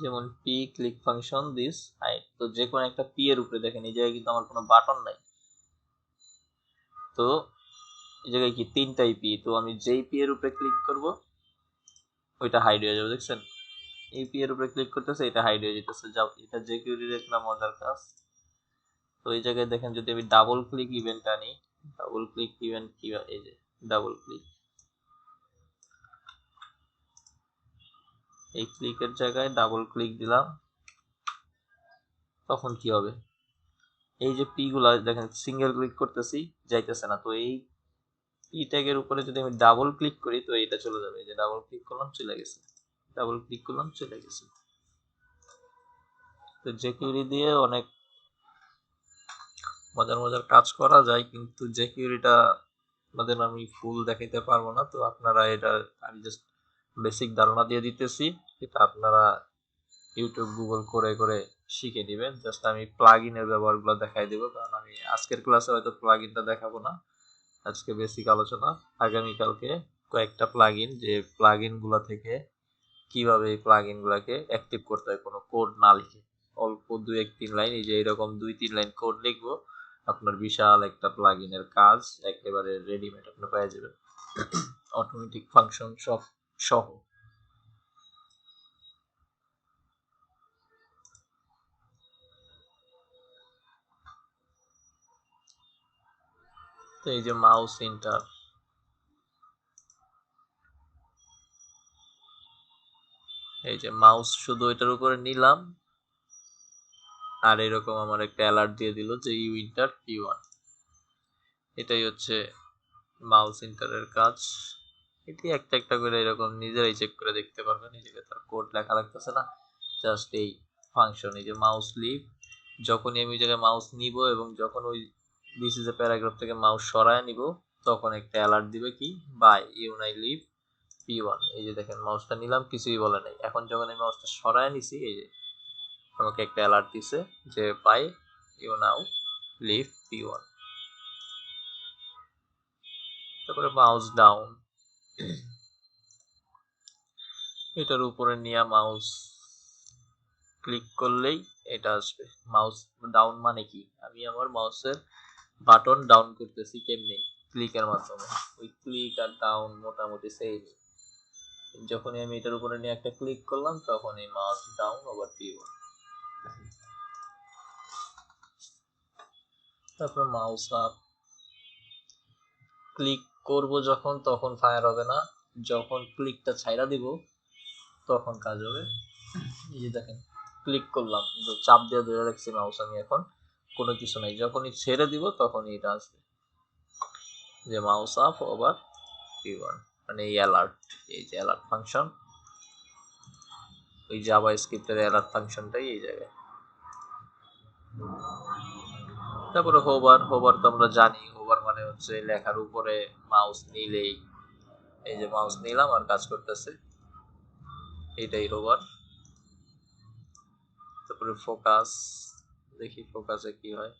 যেমন P click function this hide, তো যে কোনো একটা পি এর উপরে দেখেন এই জায়গায় কিন্তু আমার কোনো বাটন নাই, তো এই জায়গায় কি তিনটাই পি, তো আমি যেই পি এর উপরে ক্লিক করব ওইটা হাইড হয়ে যাবে। দেখছেন, এই পি এর উপরে ক্লিক করতেছে, এটা হাইড হয়ে যেতেছে। যাও, এটা jQuery একটা মজার কাজ। তো এই জায়গায় দেখেন, যদি আমি ডাবল ক্লিক ইভেন্ট আনি, ডাবল ক্লিক ইভেন্ট কি, এই যে ডাবল ক্লিক, এই ক্লিকের জায়গায় ডাবল ক্লিক দিলাম, তখন কি হবে, এই যে পি গুলা দেখেন সিঙ্গেল ক্লিক করতেছি যাইতেছে না। তো এই পি ট্যাগের উপরে যদি আমি ডাবল ক্লিক করি তো এটা চলে যাবে। এই যে ডাবল ক্লিক করলাম, চলে গেছে, ডাবল ক্লিক করলাম, চলে গেছে। তো jQuery দিয়ে অনেক মজার মজার কাজ করা যায়, কিন্তু jQueryটা আপনাদের আমি ফুল দেখাইতে পারবো না। তো আপনারা এটা, আমি জাস্ট বেসিক ধারণা দিয়ে দিতেছি, এটা আপনারা ইউটিউব গুগল করে করে শিখে নেবেন। জাস্ট আমি প্লাগ ইনের ব্যবহারগুলো দেখাই দেবো, কারণ আমি আজকের ক্লাসে হয়তো প্লাগ ইনটা দেখাবো না। আজকে বেসিক আলোচনা, আগামীকালকে কয়েকটা প্লাগ ইন, যে প্লাগ ইন গুলা থেকে কিভাবে এই প্লাগ ইন গুলাকে অ্যাক্টিভ করতে হয় কোনো কোড না লিখে, অল্প 2-3 লাইন, এই যে এরকম 2-3 লাইন কোড লিখবো, আপনার বিশাল একটা প্লাগ ইনের কাজ একেবারে রেডিমেড আপনি পেয়ে যাবেন, অটোমেটিক ফাংশন সব সহ। তো এই যে মাউস ইন্টার, এই যে মাউস শুধু এটার উপরে নিলাম, আর এরকম আমার একটা অ্যালার্ট দিয়ে দিল যে ইউ ইন্টার P1। এটাই হচ্ছে মাউস ইন্টারের কাজ। এটি একটা একটা করে এরকম নিজেরাই চেক করে দেখতে পারবেন, এই জায়গায় তার কোড লেখা লাগতেছে না, জাস্ট এই ফাংশন। এই যে মাউস লিভ, যখনই আমি ওই জায়গায় মাউস নিব এবং যখন ওই দিস ইজ এ প্যারাগ্রাফ থেকে মাউস সরায় নিব, তখন একটা অ্যালার্ট দিবে কি, বাই ইউ নাই লিভ P1। এই যে দেখেন মাউসটা নিলাম, কিছুই বলে নাই। এখন যখন আমি মাউসটা সরায় নিছি, এই যে আমাকে একটা অ্যালার্ট দিছে যে by you now leave P1। তারপরে মাউস ডাউন, এটার উপরে নিয়ে মাউস ক্লিক করলেই এটা আসবে। মাউস ডাউন মানে কি, আমি আমার মাউসের বাটন ডাউন করতেছি কেমনি, ক্লিকের মাধ্যমে। ওই ক্লিক আর ডাউন মোটামুটি সেম। যখনই আমি এটার উপরে নিয়ে একটা ক্লিক করলাম তখন এই মাউস ডাউন ওভার P1। তারপর মাউস আপ, ক্লিক করব যখন তখন ফায়ার হবে না, যখন ক্লিকটা ছাইড়া দিব তখন কাজ হবে। এই যে দেখেন ক্লিক করলাম কিন্তু চাপ দিয়ে ধরে রাখছি মাউস আমি, এখন কোনো কিছু নাই, যখনই ছেড়ে দিব তখনই এটা আসবে যে মাউস আপ ওভার P1, মানে এই অ্যালার্ট, এই যে অ্যালার্ট ফাংশন, ওই জাভা স্ক্রিপ্টের অ্যালার্ট ফাংশনটাই এই জায়গায়। তারপরে হোভার, হোভার তো আমরা জানি, হোভার মানে হচ্ছে লেখার উপরে মাউস নিলেই, এই যে মাউস নিলাম আর কাজ করতেছে, এটাই হোভার। তারপরে ফোকাস, দেখি ফোকাসে কি হয়।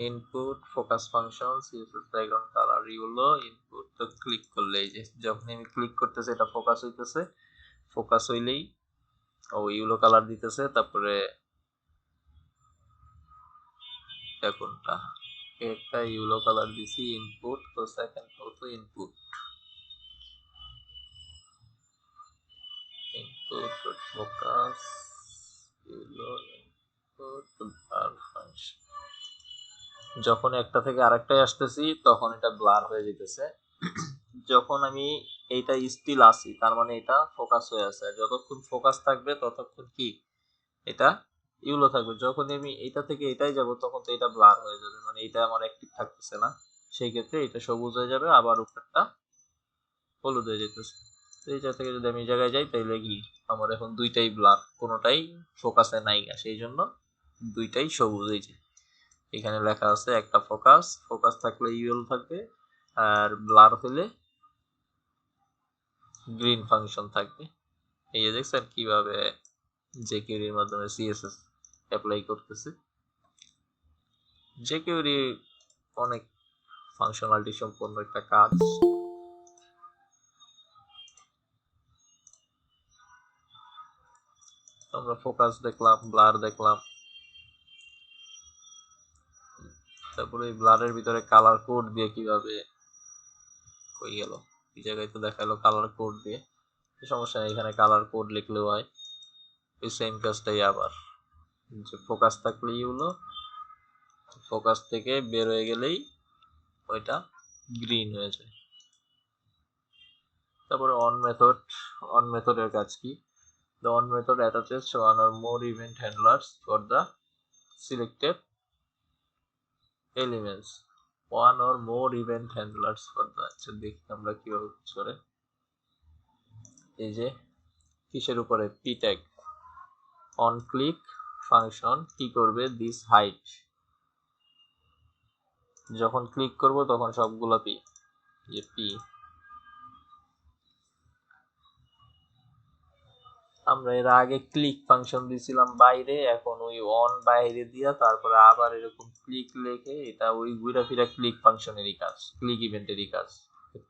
Input focus function CSS background colour, এগুলো ইনপুট। তো ক্লিক করলে এই যে যখন আমি ক্লিক করতেছি এটা ফোকাস হইতেছে, ফোকাস হইলেই ও ইউলো কালার দিতেছে। তারপরে কোনটা, একটা ইউলো কালার দিছি ইনপুট, তো সেকেন্ড তো input, input focus yellow input blur function. যখন একটা থেকে আরেকটায় আসতেছি তখন এটা ব্লার হয়ে যেতেছে। যখন আমি এইটা স্টিল আসি তার মানে এটা ফোকাস হয়ে আছে, যতক্ষণ ফোকাস থাকবে ততক্ষণ কি এটা ইউলো থাকবে। যখন আমি এটা থেকে এটাই যাব তখন তো এটা ব্লার হয়ে যাবে, মানে এটা আমার অ্যাক্টিভ থাকতেছে না, সেই ক্ষেত্রে এটা সবুজ হয়ে যাবে, আবার উপরটা হলুদ হয়ে যেতেছে। তো এই জায়গা থেকে যদি আমি এই জায়গায় যাই তাহলে কি আমার এখন দুইটাই ব্লার, কোনোটাই ফোকাসে নাই, সেই জন্য দুইটাই সবুজ। এই যে এখানে লেখা আছে একটা ফোকাস, ফোকাস থাকলে ইউএল থাকবে, আর ব্লার হলে গ্রিন ফাংশন থাকবে। এই যে দেখছেন কিভাবে জেকিউরির মাধ্যমে সিএসএস অ্যাপ্লাই করতেছে। জেকিউরি অনেক ফাংশনালিটি সম্পন্ন একটা কাজ। আমরা ফোকাস দেখলাম, ব্লার দেখলাম, তারপরে এই ব্লারের ভিতরে কালার কোড দিয়ে কিভাবে, কই গেল, এই জায়গায় তো দেখালো কালার কোড দিয়ে, সমস্যা নেই, এখানে কালার কোড লিখলেও হয়। এই সেম কাজটাই আবার, যে ফোকাস থাকলেই হলো, ফোকাস থেকে বের হয়ে গেলেই ওইটা গ্রিন হয়ে যায়। তারপরে অন মেথড, অন মেথডের কাজ কি, the on method attaches one or more event handlers for the selected elements, one or more event handlers for the, আচ্ছা দেখি আমরা কিভাবে করে। এই যে কিসের উপরে, p tag on click function কি করবে, this height, যখন ক্লিক করব তখন সবগুলো p, যে p, আমরা এর আগে ক্লিক ফাংশন দিয়েছিলাম বাইরে, এখন ওই অন বাইরে দিয়া তারপরে আবার এরকম ক্লিক লিখে, এটা ওই ঘুরা ফিরা ক্লিক ফাংশনেরই কাজ, ক্লিক ইভেন্টেরই কাজ।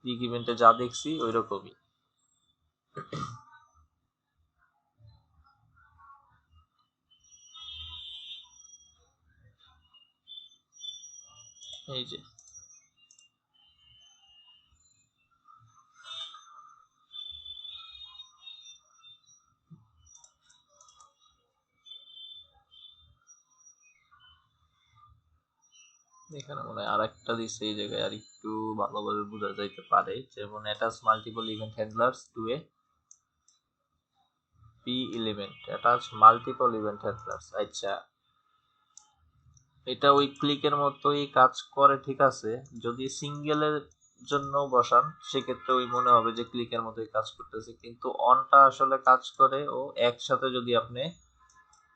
ক্লিক ইভেন্টে যা দেখছি ওই রকমই। এই যে এখানে মনে হয় আরেকটা দিচ্ছে, এই জায়গায় আর একটু ভালোভাবে বোঝা যাইতে পারে, যেমন attach multiple event handlers to a P element, attach multiple event handlers. আচ্ছা, এটা ওই ক্লিকের মতোই কাজ করে, ঠিক আছে, যদি সিঙ্গেলের জন্য বসান সেক্ষেত্রে ওই মনে হবে যে ক্লিকের মতোই কাজ করতেছে, কিন্তু অনটা আসলে কাজ করে ও একসাথে যদি আপনি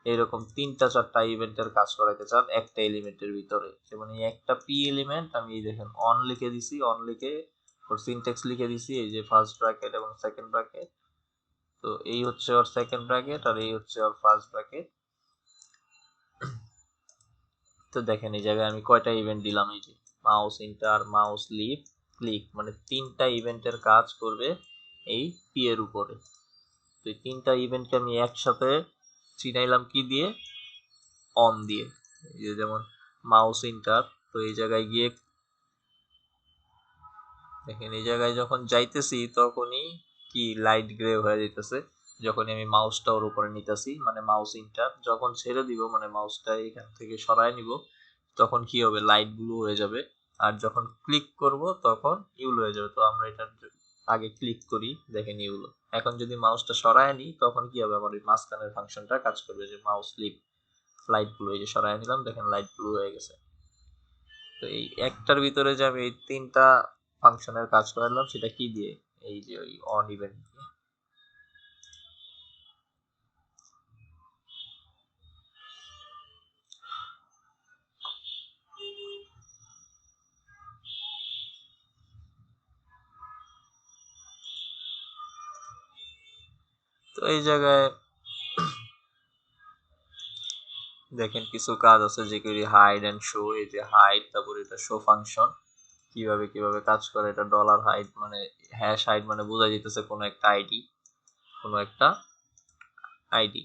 এরকম তিনটা চারটা ইভেন্টের কাজ করাইতে চান একটা এলিমেন্টের ভিতরে, যেমন এই একটা পি এলিমেন্ট আমি দেখেন অন লিখে দিছি, অন লিখে ওর সিনট্যাক্স লিখে দিছি, এই যে ফার্স্ট ব্র্যাকেট এবং সেকেন্ড ব্র্যাকেট, তো এই হচ্ছে ওর সেকেন্ড ব্র্যাকেট আর এই হচ্ছে ওর ফার্স্ট ব্র্যাকেট। তো দেখেন এই জায়গায় আমি কয়টা ইভেন্ট দিলাম, এই যে mouse enter, mouse leave, click, মানে তিনটা ইভেন্টের কাজ করবে এই পি এর উপরে। তো এই তিনটা ইভেন্টকে আমি একসাথে চিনাইলাম কি দিয়ে, অন দিয়ে। এই যে যেমন মাউস ইন্টার, তো এই জায়গায় গিয়ে দেখেন এই জায়গায় যখন যাইতেছি তখনই কি লাইট গ্রে হয়ে যাইতেছে, যখনই আমি মাউসটা ওর উপরে নিতেছি মানে মাউস ইন্টার, যখন ছেড়ে দিব মানে মাউসটা এখান থেকে সরায় নিব তখন কি হবে, লাইট ব্লু হয়ে যাবে। আর যখন ক্লিক করব তখন ইউলো হয়ে যাবে। তো আমরা এটা আগে ক্লিক করি, দেখেন ইউলো। এখন যদি মাউসটা সরায় নিই তখন কি হবে, আমার ওই মাঝখানের ফাংশনটা কাজ করবে, যে মাউস স্লিপ লাইট ব্লু, এই যে সরায় নিলাম দেখেন লাইট ব্লু হয়ে গেছে। তো এই একটার ভিতরে যে আমি এই তিনটা ফাংশনের কাজ করালাম সেটা কি দিয়ে, এই যে ওই অন ইভেন্ট দিয়ে। তো এই জায়গায় দেখেন কিছু কাজ আছে যে কি হাইড এন্ড শো, এই যে হাইড, তারপর এটা শো ফাংশন কিভাবে কিভাবে কাজ করে। এটা ডলার হাইড মানে হ্যাশ হাইড মানে বোঝা যেতেছে কোনো একটা আইডি, কোনো একটা আইডি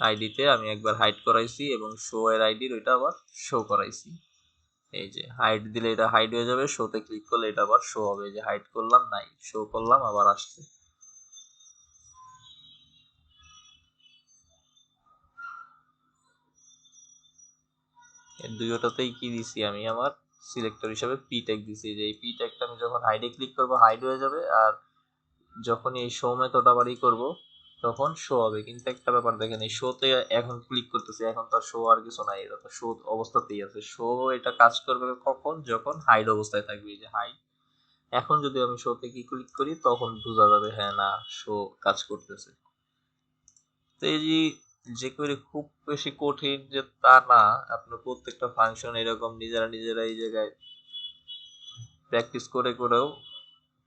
আইডিতে আমি একবার হাইড করাইছি এবং শো এর আইডির ওইটা আবার শো করাইছি। এই যে হাইড দিলে এটা হাইড হয়ে যাবে, শোতে ক্লিক করলে এটা আবার শো হবে, যে হাইড করলাম নাই, শো করলাম আবার আসছে। এর দুইটাতেই কি দিছি আমি, আমার সিলেক্টর হিসেবে পি ট্যাগ দিছি, যে এই পি ট্যাগটা আমি যখন হাইডে ক্লিক করব হাইড হয়ে যাবে, আর যখন এই শো মেথড আবার করব তখন শো হবে। কিন্তু একটা ব্যাপার দেখেন, এই শোতে এখন ক্লিক করতেছি, এখন তার শো আর কিছু নাই, এটা তো শো অবস্থাতেই আছে। শো এটা কাজ করবে কখন, যখন হাইড অবস্থায় থাকবে, এই যে হাইড। এখন যদি আমি শোতে কি ক্লিক করি তখন বোঝা যাবে হ্যাঁ না শো কাজ করতেছে। তো এই যে যে করে খুব বেশি কঠিন যে তা না, আপনার প্রত্যেকটা ফাংশন এরকম নিজেরা নিজেরা এই জায়গায় প্র্যাকটিস করে করেও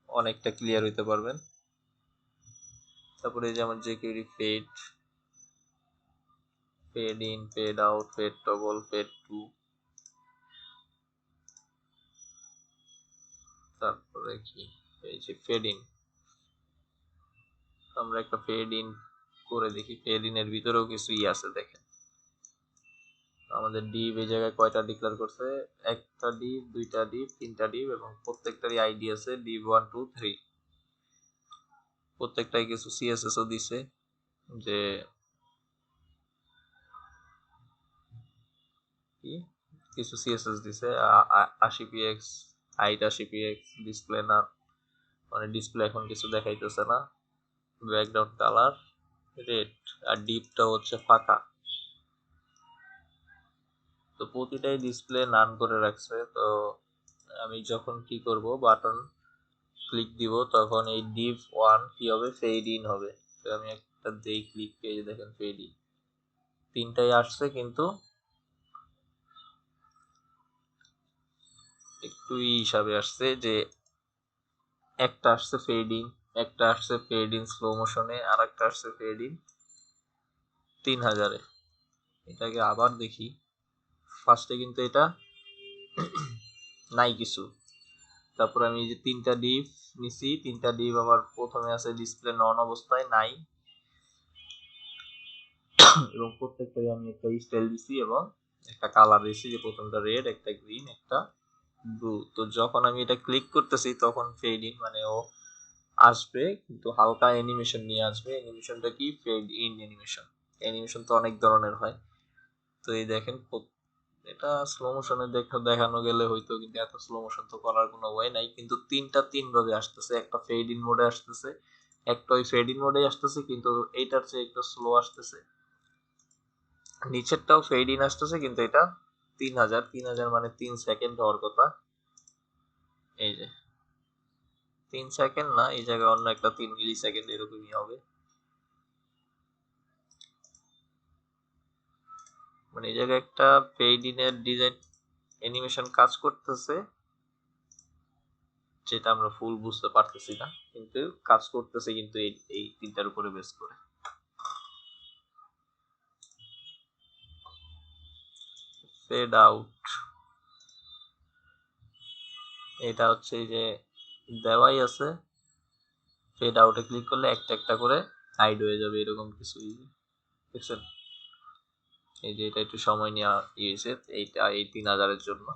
অনেকটা ক্লিয়ার হইতে পারবেন। তারপরে যেমন jQuery fade, fade in, fade out, fade toggle, fade to, তারপরে কি এই যে ফেড ইন, আমরা একটা ফেড ইন করে দেখি, ফেড ইন এর ভিতরেও কিছুই আছে দেখেন। আমাদের ডিভ এই জায়গায় কয়টা ডিক্লেয়ার করছে, একটা ডিভ, দুইটা ডিভ, তিনটা ডিভ, এবং প্রত্যেকটারই আইডি আছে ডিভ 1 2 3। প্রত্যেকটাই কিছু সিএসএস ও দিছে, যে কি কিছু সিএসএস দিছে 80px, হাইট 80px, ডিসপ্লে না মানে ডিসপ্লে এখন কিছু দেখাইতেছে না, ব্যাকগ্রাউন্ড কালার রেড, আর ডিপটা হচ্ছে ফাঁকা। তো প্রতিটাই ডিসপ্লে নান করে রাখছে। তো আমি যখন কি করব, বাটন ক্লিক দিব তখন এই ডিভ 1 কি হবে, ফেড ইন হবে। তো আমি একটা দেই ক্লিক, পেয়ে দেখেন ফেড ইন, তিনটাই আসছে কিন্তু একটু হিসাবে আসছে, যে একটা আসছে ফেড ইন, একটা আসছে ফেড ইন স্লো মোশনে, আর একটা আসছে ফেড ইন 3000-এ। এটাকে আবার দেখি, ফার্স্টে কিন্তু এটা নাই কিছু। তারপর আমি এই যে তিনটা ডিভ নিছি, তিনটা ডিভ আবার প্রথমে আছে ডিসপ্লে নন অবস্থায় নাই, এবং প্রত্যেকটাই আমি একটা স্টাইল দিছি এবং একটা কালার দিছি, যে প্রথমটা রেড, একটা গ্রিন, একটা ব্লু। তো যখন আমি এটা ক্লিক করতেছি তখন ফেড ইন মানে ও আসবে, কিন্তু হালকা অ্যানিমেশন নিয়ে আসবে। অ্যানিমেশনটা কি, ফেড ইন অ্যানিমেশন। অ্যানিমেশন তো অনেক ধরনের হয়। তো এই দেখেন এটা স্লো মোশনে দেখানো গেলে হয়তো, কিন্তু এত স্লো মোশন তো করার কোনো ওয়ে নাই। কিন্তু তিনটা তিন ভাবে আসতেছে, একটা ফেড ইন মোডে আসতেছে, একটা ওই ফেড ইন মোডে আসতেছে কিন্তু এইটার চেয়ে একটু স্লো আসতেছে, নিচেরটাও ফেড ইন আসতেছে কিন্তু এটা 3000, 3000 মানে 3 সেকেন্ড হওয়ার কথা। এই যে 3 সেকেন্ড না, এই জায়গায় অন্য একটা 3 মিলি সেকেন্ড এরকমই হবে। মানে এই জায়গায় একটা ফেড ইনের ডিজাইন অ্যানিমেশন কাজ করতেছে, যেটা আমরা ফুল বুঝতে পারতেছি না, কিন্তু কাজ করতেছে, কিন্তু এই তিনটার উপরে বেস করে। ফেড আউট, এটা হচ্ছে এই যে দেওয়াই আছে ফেড আউটে ক্লিক করলে একটা একটা করে হাইড হয়ে যাবে, এরকম কিছু দেখছেন। এই যে এটা একটু সময় নেওয়া হয়েছে, এইটা এই 3000-এর জন্য।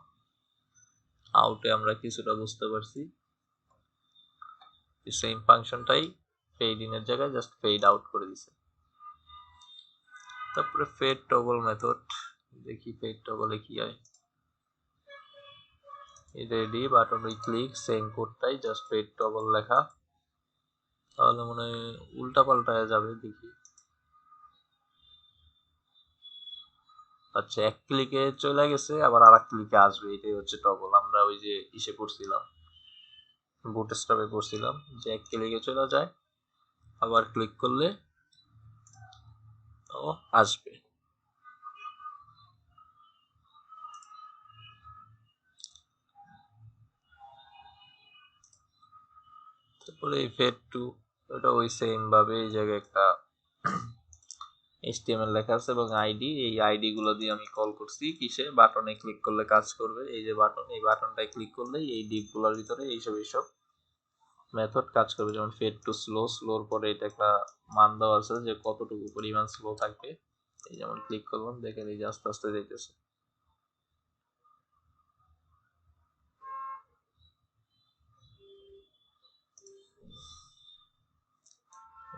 আউটে আমরা কিছুটা বুঝতে পারছি, সেম ফাংশনটাই ফেড ইনের জায়গায় জাস্ট ফেড আউট করে দিছে। তারপরে ফেড টগল মেথড, দেখি ফেড টগলে কি হয়। Ready button we click same কোডটাই জাস্ট ফেড টগল লেখা, তাহলে মনে হয় উল্টা পাল্টায় যাবে, দেখি। আচ্ছা, এক ক্লিকে চলে গেছে, আবার আর এক ক্লিকে আসবে, এটাই হচ্ছে টগল। আমরা ওই যে ইসে পড়ছিলাম, বুটস্ট্র্যাপে পড়ছিলাম যে এক ক্লিকে চলে যায়, আবার ক্লিক করলে ও আসবে। তারপরে এই ফেড টু, এটা ওই সেম ভাবে এই জায়গায় একটা HTML লেখা আছে এবং আইডি, এই আইডি গুলো দিয়ে আমি কল করছি কিসে, বাটনে ক্লিক করলে কাজ করবে। এই যে বাটন, এই বাটনটায় ক্লিক করলেই এই ডিপ গুলোর ভিতরে এইসব মেথড কাজ করবে। যেমন ফেড টু স্লো, স্লোর পরে এটা একটা মান দেওয়া আছে যে কতটুকু পরিমাণ স্লো থাকবে। এই যেমন ক্লিক করলাম, দেখেন এই যে আস্তে আস্তে যাইতেছে।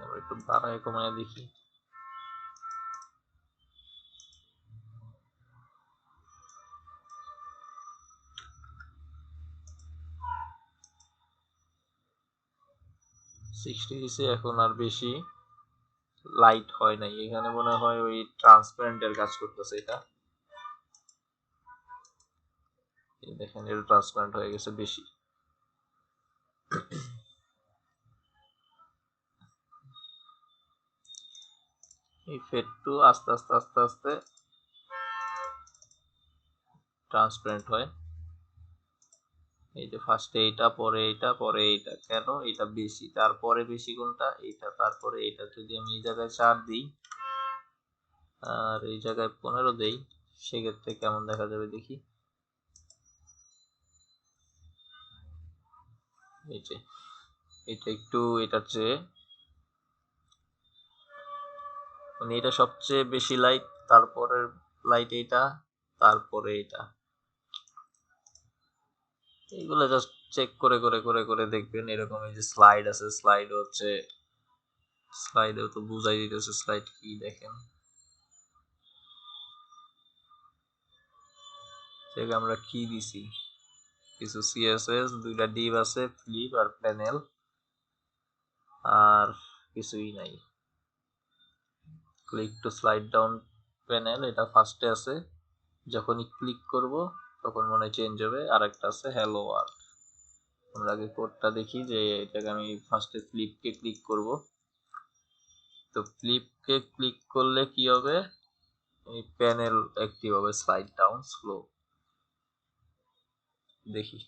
আমরা একটু বাড়ায় কমায় দেখি। এখন আর বেশি লাইট হয় নাই, এখানে মনে হয় ওই ট্রান্সপারেন্টের কাজ করতেছে এটা। দেখেন এটা ট্রান্সপারেন্ট হয়ে গেছে বেশি। এই ফেড টু আস্তে আস্তে আস্তে আস্তে ট্রান্সপারেন্ট হয়। এই যে ফার্স্টে এইটা, পরে এইটা, পরে এইটা, কেন এটা বেশি, তারপরে বেশি কোনটা, এইটা, তারপরে এইটা। যদি আমি এই জায়গায় 4 দিই আর এই জায়গায় 15 দেই, সেক্ষেত্রে কেমন দেখা যাবে দেখি। এই যে এটা একটু এটার চেয়ে, মানে এটা সবচেয়ে বেশি লাইট, তারপরে লাইট এইটা, তারপরে এটা। এইগুলো জাস্ট চেক করে করে করে করে দেখবেন। এরকম এই যে স্লাইড আছে, স্লাইড হচ্ছে, স্লাইডেও তো বুঝাই দিতেছে স্লাইড কি, দেখেন। সেটা আমরা কি দিছি, কিছু সিএসএস, দুইটা ডিভ আছে, ফ্লিপ আর প্যানেল, আর কিছুই নাই। Click to slide down panel, এটা ফার্স্টে আছে, যখনই ক্লিক করব তখন মনে হয় চেঞ্জ হবে। আর একটা আছে হ্যালো ওয়ার্ল্ড। আমরা আগে কোডটা দেখি, যে এটাকে আমি ফার্স্টে ফ্লিপকে ক্লিক করব। তো ফ্লিপকে ক্লিক করলে কি হবে, এই প্যানেল অ্যাক্টিভ হবে, স্লাইড ডাউন স্লো। দেখি,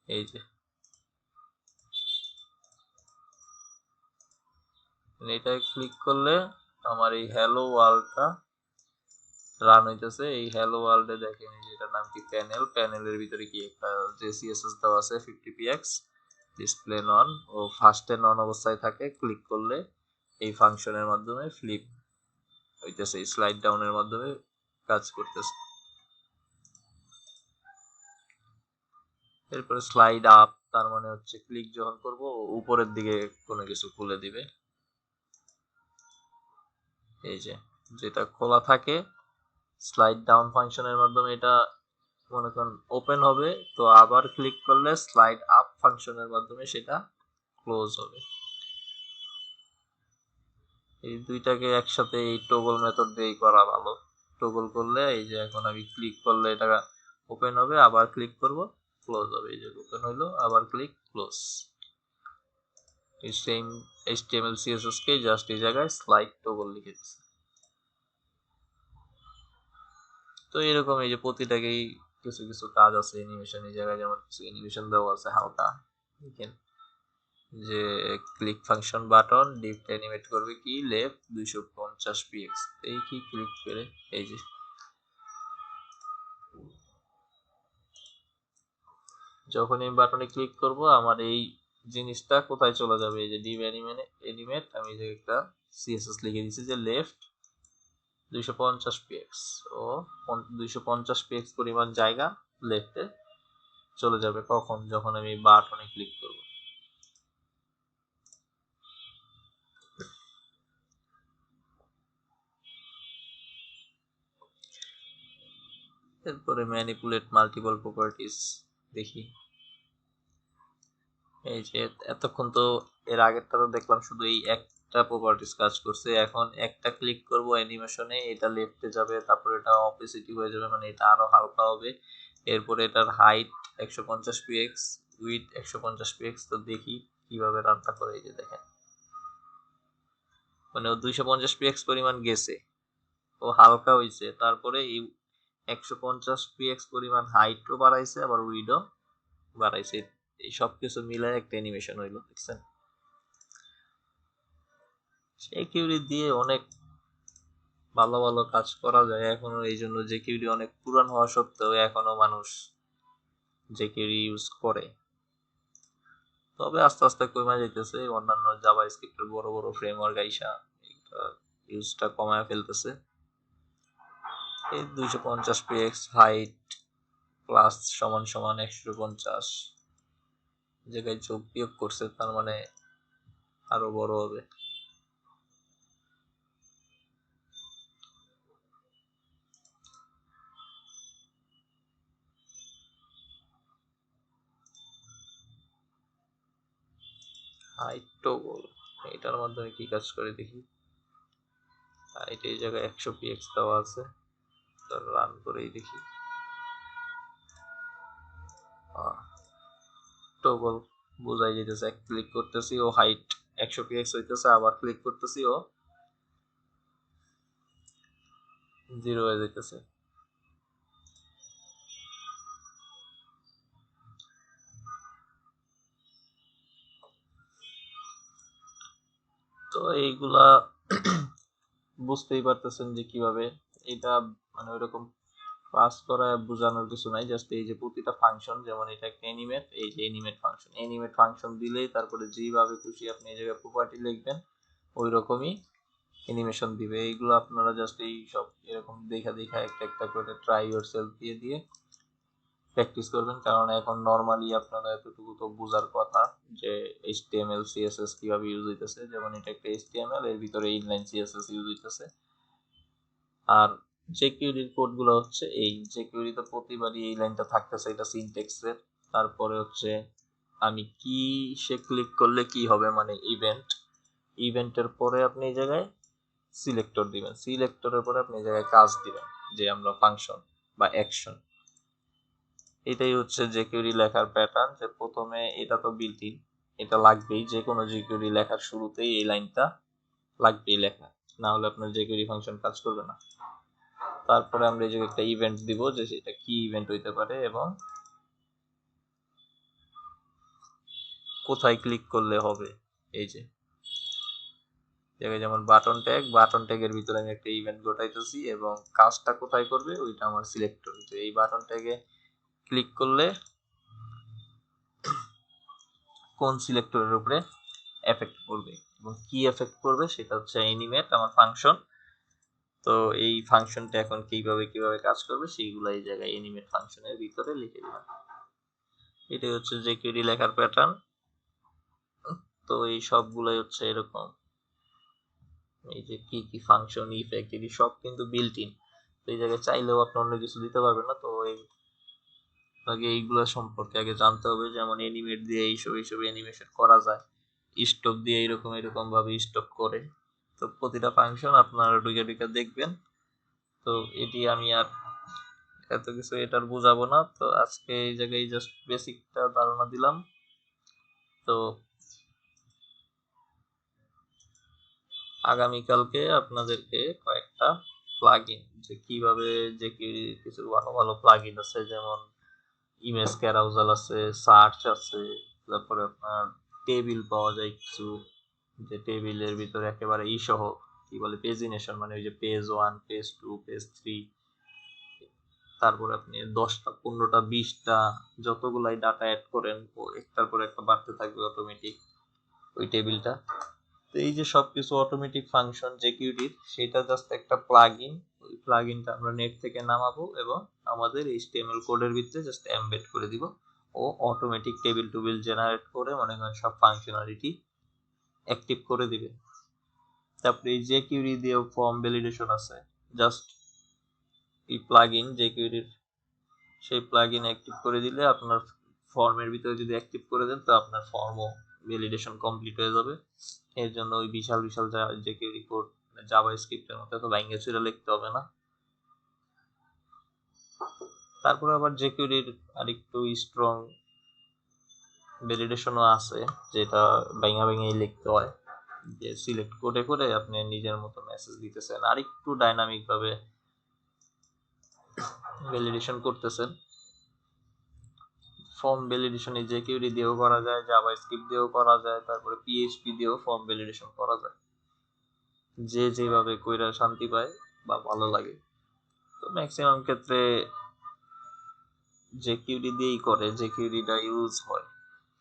এই যে এটা ক্লিক করলে আমার এই হ্যালো ওয়ার্ল্ডটা রান হইতেছে। এই হ্যালো ওয়ার্ল্ডে দেখেন এই যে এটার নাম কি, প্যানেল। প্যানেলের ভিতরে কি একটা যে সিএসএস দেওয়া আছে 50px, ডিসপ্লে নন, ও ফার্স্টে নন অবস্থায় থাকে। ক্লিক করলে এই ফাংশনের মাধ্যমে ফ্লিপ হইতেছে, স্লাইড ডাউনের মাধ্যমে কাজ করতেছে। এরপরে স্লাইড আপ, তার মানে হচ্ছে ক্লিক যখন করব উপরের দিকে কোনো কিছু খুলে দিবে। এই যে যেটা খোলা থাকে, স্লাইড ডাউন ফাংশনের মাধ্যমে এটা মনে করেন ওপেন হবে, তো আবার ক্লিক করলে স্লাইড আপ ফাংশনের মাধ্যমে সেটা ক্লোজ হবে। এই দুইটাকে একসাথে এই টগল মেথড দিয়েই করা ভালো। টগল করলে এই যে এখন আমি ক্লিক করলে এটা ওপেন হবে, আবার ক্লিক করব ক্লোজ হবে। এই যে ওপেন হইলো, আবার ক্লিক ক্লোজ। এই সেম HTML CSS কে জাস্ট এই জায়গায় স্লাইড টগল লিখে দিচ্ছি। তো এরকম এই যে প্রতিটাকেই কিছু কিছু কাজ আছে অ্যানিমেশন, এই জায়গায় যেমন কিছু অ্যানিমেশন দেওয়া আছে হালকা, দেখেন যে click function button deep animate করবে কি লেফট 250px, এই কি ক্লিক করে এই যে যখন এই বাটনে ক্লিক করব আমার এই জিনিসটা কোথায় চলে যাবে, এই যে ডিভ এনিমেট আমি যে একটা সিএসএস লিখে দিয়েছি যে লেফট 250 পিএক্স ও 250 পিএক্স পরিমাণ জায়গা লেফটে চলে যাবে। কখন? যখন আমি বাটনে ক্লিক করব। এরপরে ম্যানিপুলেট মাল্টিপল প্রপার্টিজ দেখি। এই যে এতক্ষণ তো এর আগেরটা তো দেখলাম শুধু এই একটা প্রপার্টিজ কাজ করছে, এখন একটা ক্লিক করব অ্যানিমেশনে, এটা লেফটে যাবে, তারপরে এটা অপোসিটি হয়ে যাবে, মানে এটা আরো হালকা হবে। এরপরে এটার হাইট 150 পিএক্স, উইথ 150 পিএক্স। তো দেখি কিভাবে রানটা করে। এই যে দেখেন, মানে ও 250 পিএক্স পরিমাণ গেছে, ও হালকা হইছে। তারপরে এই 150 পিএক্স পরিমাণ হাইটও বাড়াইছে, আবার উইডও বাড়াইছে। এই সব কিছু মিলায় একটা অ্যানিমেশন হইলো, দেখছেন? জেকিউরি দিয়ে অনেক ভালো ভালো কাজ করা যায় এখনো। এই জন্য জেকিউরি অনেক পুরান হওয়া সত্ত্বেও এখনো মানুষ জেকিউরি ইউজ করে। তবে আস্তে আস্তে কমে যাইতেছে, অন্যান্য জাভা স্ক্রিপ্টের বড় বড় ফ্রেমওয়ার্ক আইসা এটা ইউজটা কমায় ফেলতেছে। এই 250 পিএক্স হাইট প্লাস সমান সমান 150 জায়গায় যোগ বিয়োগ করছে, তার মানে আরো বড় হবে। হাইট টগল এটার মাধ্যমে কি কাজ করে দেখি। হাইট এই জায়গায় 100 পিএক্স দেওয়া আছে, রান করেই দেখি। টগল বোঝাই যেতেছে, ক্লিক করতেছি ও হাইট 100 পিএক্স হইতেছে, আবার ক্লিক করতেছি ও 0 হয়ে যাইতেছে। তো এইগুলা বুঝতেই পারতেছেন যে কিভাবে এটা, মানে ওইরকম ক্লাস করা বোঝানোর কিছু নাই। জাস্ট এই যে প্রতিটা ফাংশন, যেমন এটা একটা এনিমেট, এই যে এনিমেট ফাংশন দিলেই তারপরে যেভাবে খুশি আপনি এই জায়গায় প্রপার্টি লিখবেন ওই রকমই অ্যানিমেশন দিবে। এইগুলো আপনারা জাস্ট এই সব এরকম দেখা দেখা একটা একটা করে ট্রাই ইউর সেলফ দিয়ে দিয়ে প্র্যাকটিস করবেন। কারণ এখন নর্মালি আপনারা এতটুকু তো বোঝার কথা যে এইচটিএমএল সিএসএস কিভাবে ইউজ হইতেছে। যেমন এটা একটা এইচটিএমএল, এর ভিতরে ইনলাইন সিএসএস ইউজ হইতেছে। আর জেকিউরির কোডগুলো হচ্ছে এই জেকিউরিতে প্রতিবারই এই লাইনটা থাকতেছে, এটা সিনট্যাক্সের। তারপরে হচ্ছে আমি কি সে ক্লিক করলে কি হবে, মানে ইভেন্টের পরে আপনি এই জায়গায় সিলেক্টর দিবেন, সিলেক্টরের পরে আপনি এই জায়গায় কাজ দিবেন, যে আমরা ফাংশন বা অ্যাকশন। এটাই হচ্ছে জেকিউরি লেখার প্যাটার্ন, যে প্রথমে এটা তো বিল্ট ইন, এটা লাগবেই, যে কোনো জেকিউরি লেখার শুরুতেই এই লাইনটা লাগবেই লেখা, না হলে আপনার জেকিউরি ফাংশন কাজ করবে না। তারপরে আমরা এই জায়গায় একটা ইভেন্ট দিব, যে সেটা কি ইভেন্ট হইতে পারে এবং কোথায় ক্লিক করলে হবে। এই যে জায়গায় যেমন বাটন ট্যাগের ভিতরে আমি একটা ইভেন্ট ঘটাইতেছি এবং কাজটা কোথায় করবে ওইটা আমার সিলেক্টর। তো এই বাটন ট্যাগে ক্লিক করলে কোন সিলেক্টরের উপরে এফেক্ট পড়বে এবং কি এফেক্ট পড়বে সেটা হচ্ছে অ্যানিমেট আমার ফাংশন। তো এই ফাংশনটা এখন কিভাবে কিভাবে কাজ করবে সেইগুলো এই জায়গায় অ্যানিমেট ফাংশনের ভিতরে লিখে দিলাম। এটাই হচ্ছে জেকিউরি লেখার প্যাটার্ন। তো এই সবগুলোই হচ্ছে এরকম, এই যে কি কি ফাংশন ইফেক্ট এটি সব কিন্তু বিল্ট ইন। তো এই জায়গায় চাইলেও আপনি অন্য কিছু দিতে পারবেন না। তো এই আগে এইগুলো সম্পর্কে আগে জানতে হবে, যেমন এনিমেট দিয়ে এইসব এইসব অ্যানিমেশন করা যায়, স্টপ দিয়ে এরকম এরকম ভাবে স্টপ করে। তো প্রতিটা ফাংশন আপনারা ঢুকে ঢুকে দেখবেন। তো এটি আমি আর এত কিছু এটার বোঝাবো না। তো আজকে এই জায়গায় জাস্ট বেসিকটা ধারণা দিলাম। তো আগামীকালকে আপনাদেরকে কয়েকটা প্লাগইন, যে কিভাবে যে কি কিছু ভালো ভালো প্লাগইন আছে, যেমন ইমেজ ক্যারাউজাল আছে, সার্চ আছে, তারপরে আপনার টেবিল পাওয়া যায় কিছু, যে টেবিলের ভিতরে একেবারে সহ কি বলে পেজিনেশন, মানে ওই যে পেজ 1 পেজ 2 পেজ 3, তারপরে আপনি 10টা 15টা 20টা যতগুলাই ডাটা অ্যাড করেন একটার পর একটা বাড়তে থাকবে অটোমেটিক ওই টেবিলটা। তো এই যে সবকিছু অটোমেটিক ফাংশন জেকিউটির, সেটা জাস্ট একটা প্লাগইন। ওই প্লাগইনটা আমরা নেট থেকে নামাবো এবং আমাদের HTML কোডের ভিতরে জাস্ট এমবেড করে দিব। ও অটোমেটিক টেবিল টুবিল জেনারেট করে মনে করেন সব ফাংশনালিটি অ্যাক্টিভ করে দিবে। তারপরে এই জেকিউরি দিয়ে ফর্ম ভ্যালিডেশন আছে, জাস্ট এই প্লাগইন জেকিউরির সেই প্লাগইন অ্যাক্টিভ করে দিলে আপনার ফর্মের ভিতরে যদি অ্যাক্টিভ করে দেন তো আপনার ফর্মও ভ্যালিডেশন কমপ্লিট হয়ে যাবে। এর জন্য ওই বিশাল বিশাল জেকিউরি কোড জাভা স্ক্রিপ্টের মতো এত ভাঙে চুরে লিখতে হবে না। তারপরে আবার জেকিউরির আরেকটু স্ট্রং ভ্যালিডেশনও আছে, যেটা ভাঙা ভাঙাই লিখতে হয়, যে সিলেক্ট করে করে আপনি নিজের মতো মেসেজ দিতেছেন, আরেকটু ডাইনামিক ভাবে ভ্যালিডেশন করতেছেন। ফর্ম ভ্যালিডেশন এই জেকিউরি দিয়েও করা যায়, জাভা স্ক্রিপ্ট দিয়েও করা যায়, তারপরে পিএইচপি দিয়েও ফর্ম ভ্যালিডেশন করা যায়, যে যেভাবে কইরা শান্তি পায় বা ভালো লাগে। তো ম্যাক্সিমাম ক্ষেত্রে জেকিউরি দিয়েই করে, জেকিউরিটা ইউজ হয়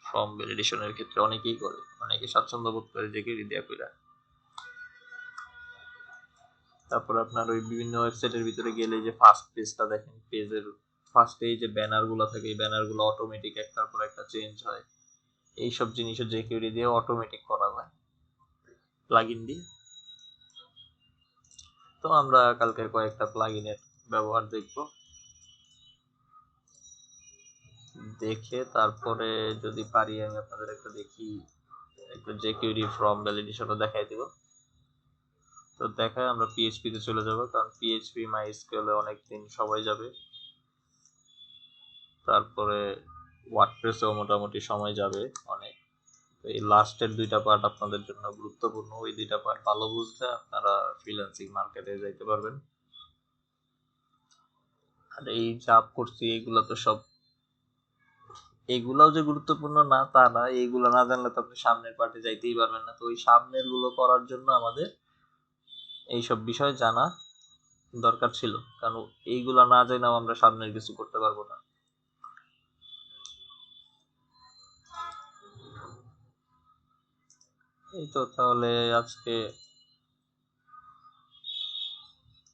ফর্ম ভ্যালিডেশনের ক্ষেত্রে, অনেকেই করে, অনেকে স্বাচ্ছন্দ্য বোধ করে জেকিউরি দেয়া কইরা। তারপর আপনার ওই বিভিন্ন ওয়েবসাইটের ভিতরে গেলে যে ফার্স্ট পেজটা দেখেন, পেজের ফার্স্টে এই যে ব্যানার গুলো থাকে, এই ব্যানার গুলো অটোমেটিক একটার পর একটা চেঞ্জ হয়। এইসব জিনিসও জেকিউরি দিয়ে অটোমেটিক করা যায় প্লাগইন দিয়ে। তো আমরা কালকে কয়েকটা প্লাগইনের ব্যবহার দেখব, দেখে তারপরে যদি পারি আমি আপনাদের একটা দেখি একটা জেকিউরি ফর্ম ভ্যালিডেশনও দেখাই দিব। তো দেখায় আমরা পিএইচপি তে চলে যাব, কারণ পিএইচপি মাইস্কুয়েল এ অনেকদিন সবাই যাবে। তারপরে ওয়ার্ডপ্রেসেও মোটামুটি সময় যাবে অনেক। এই লাস্টের দুইটা পার্ট আপনাদের জন্য গুরুত্বপূর্ণ, ওই দুইটা পার্ট ভালো বুঝলে আপনারা ফ্রিল্যান্সিং মার্কেটে যাইতে পারবেন। আর এই চাপ করছি এগুলো তো সব, এগুলাও যে গুরুত্বপূর্ণ না তা না, এইগুলো না জানলে তো আপনি সামনের পার্টে যাইতেই পারবেন না। তো ওই সামনের গুলো করার জন্য আমাদের এইসব বিষয় জানা দরকার ছিল, কারণ এইগুলা না জানাও আমরা সামনের কিছু করতে পারবো না। এই তো তাহলে আজকে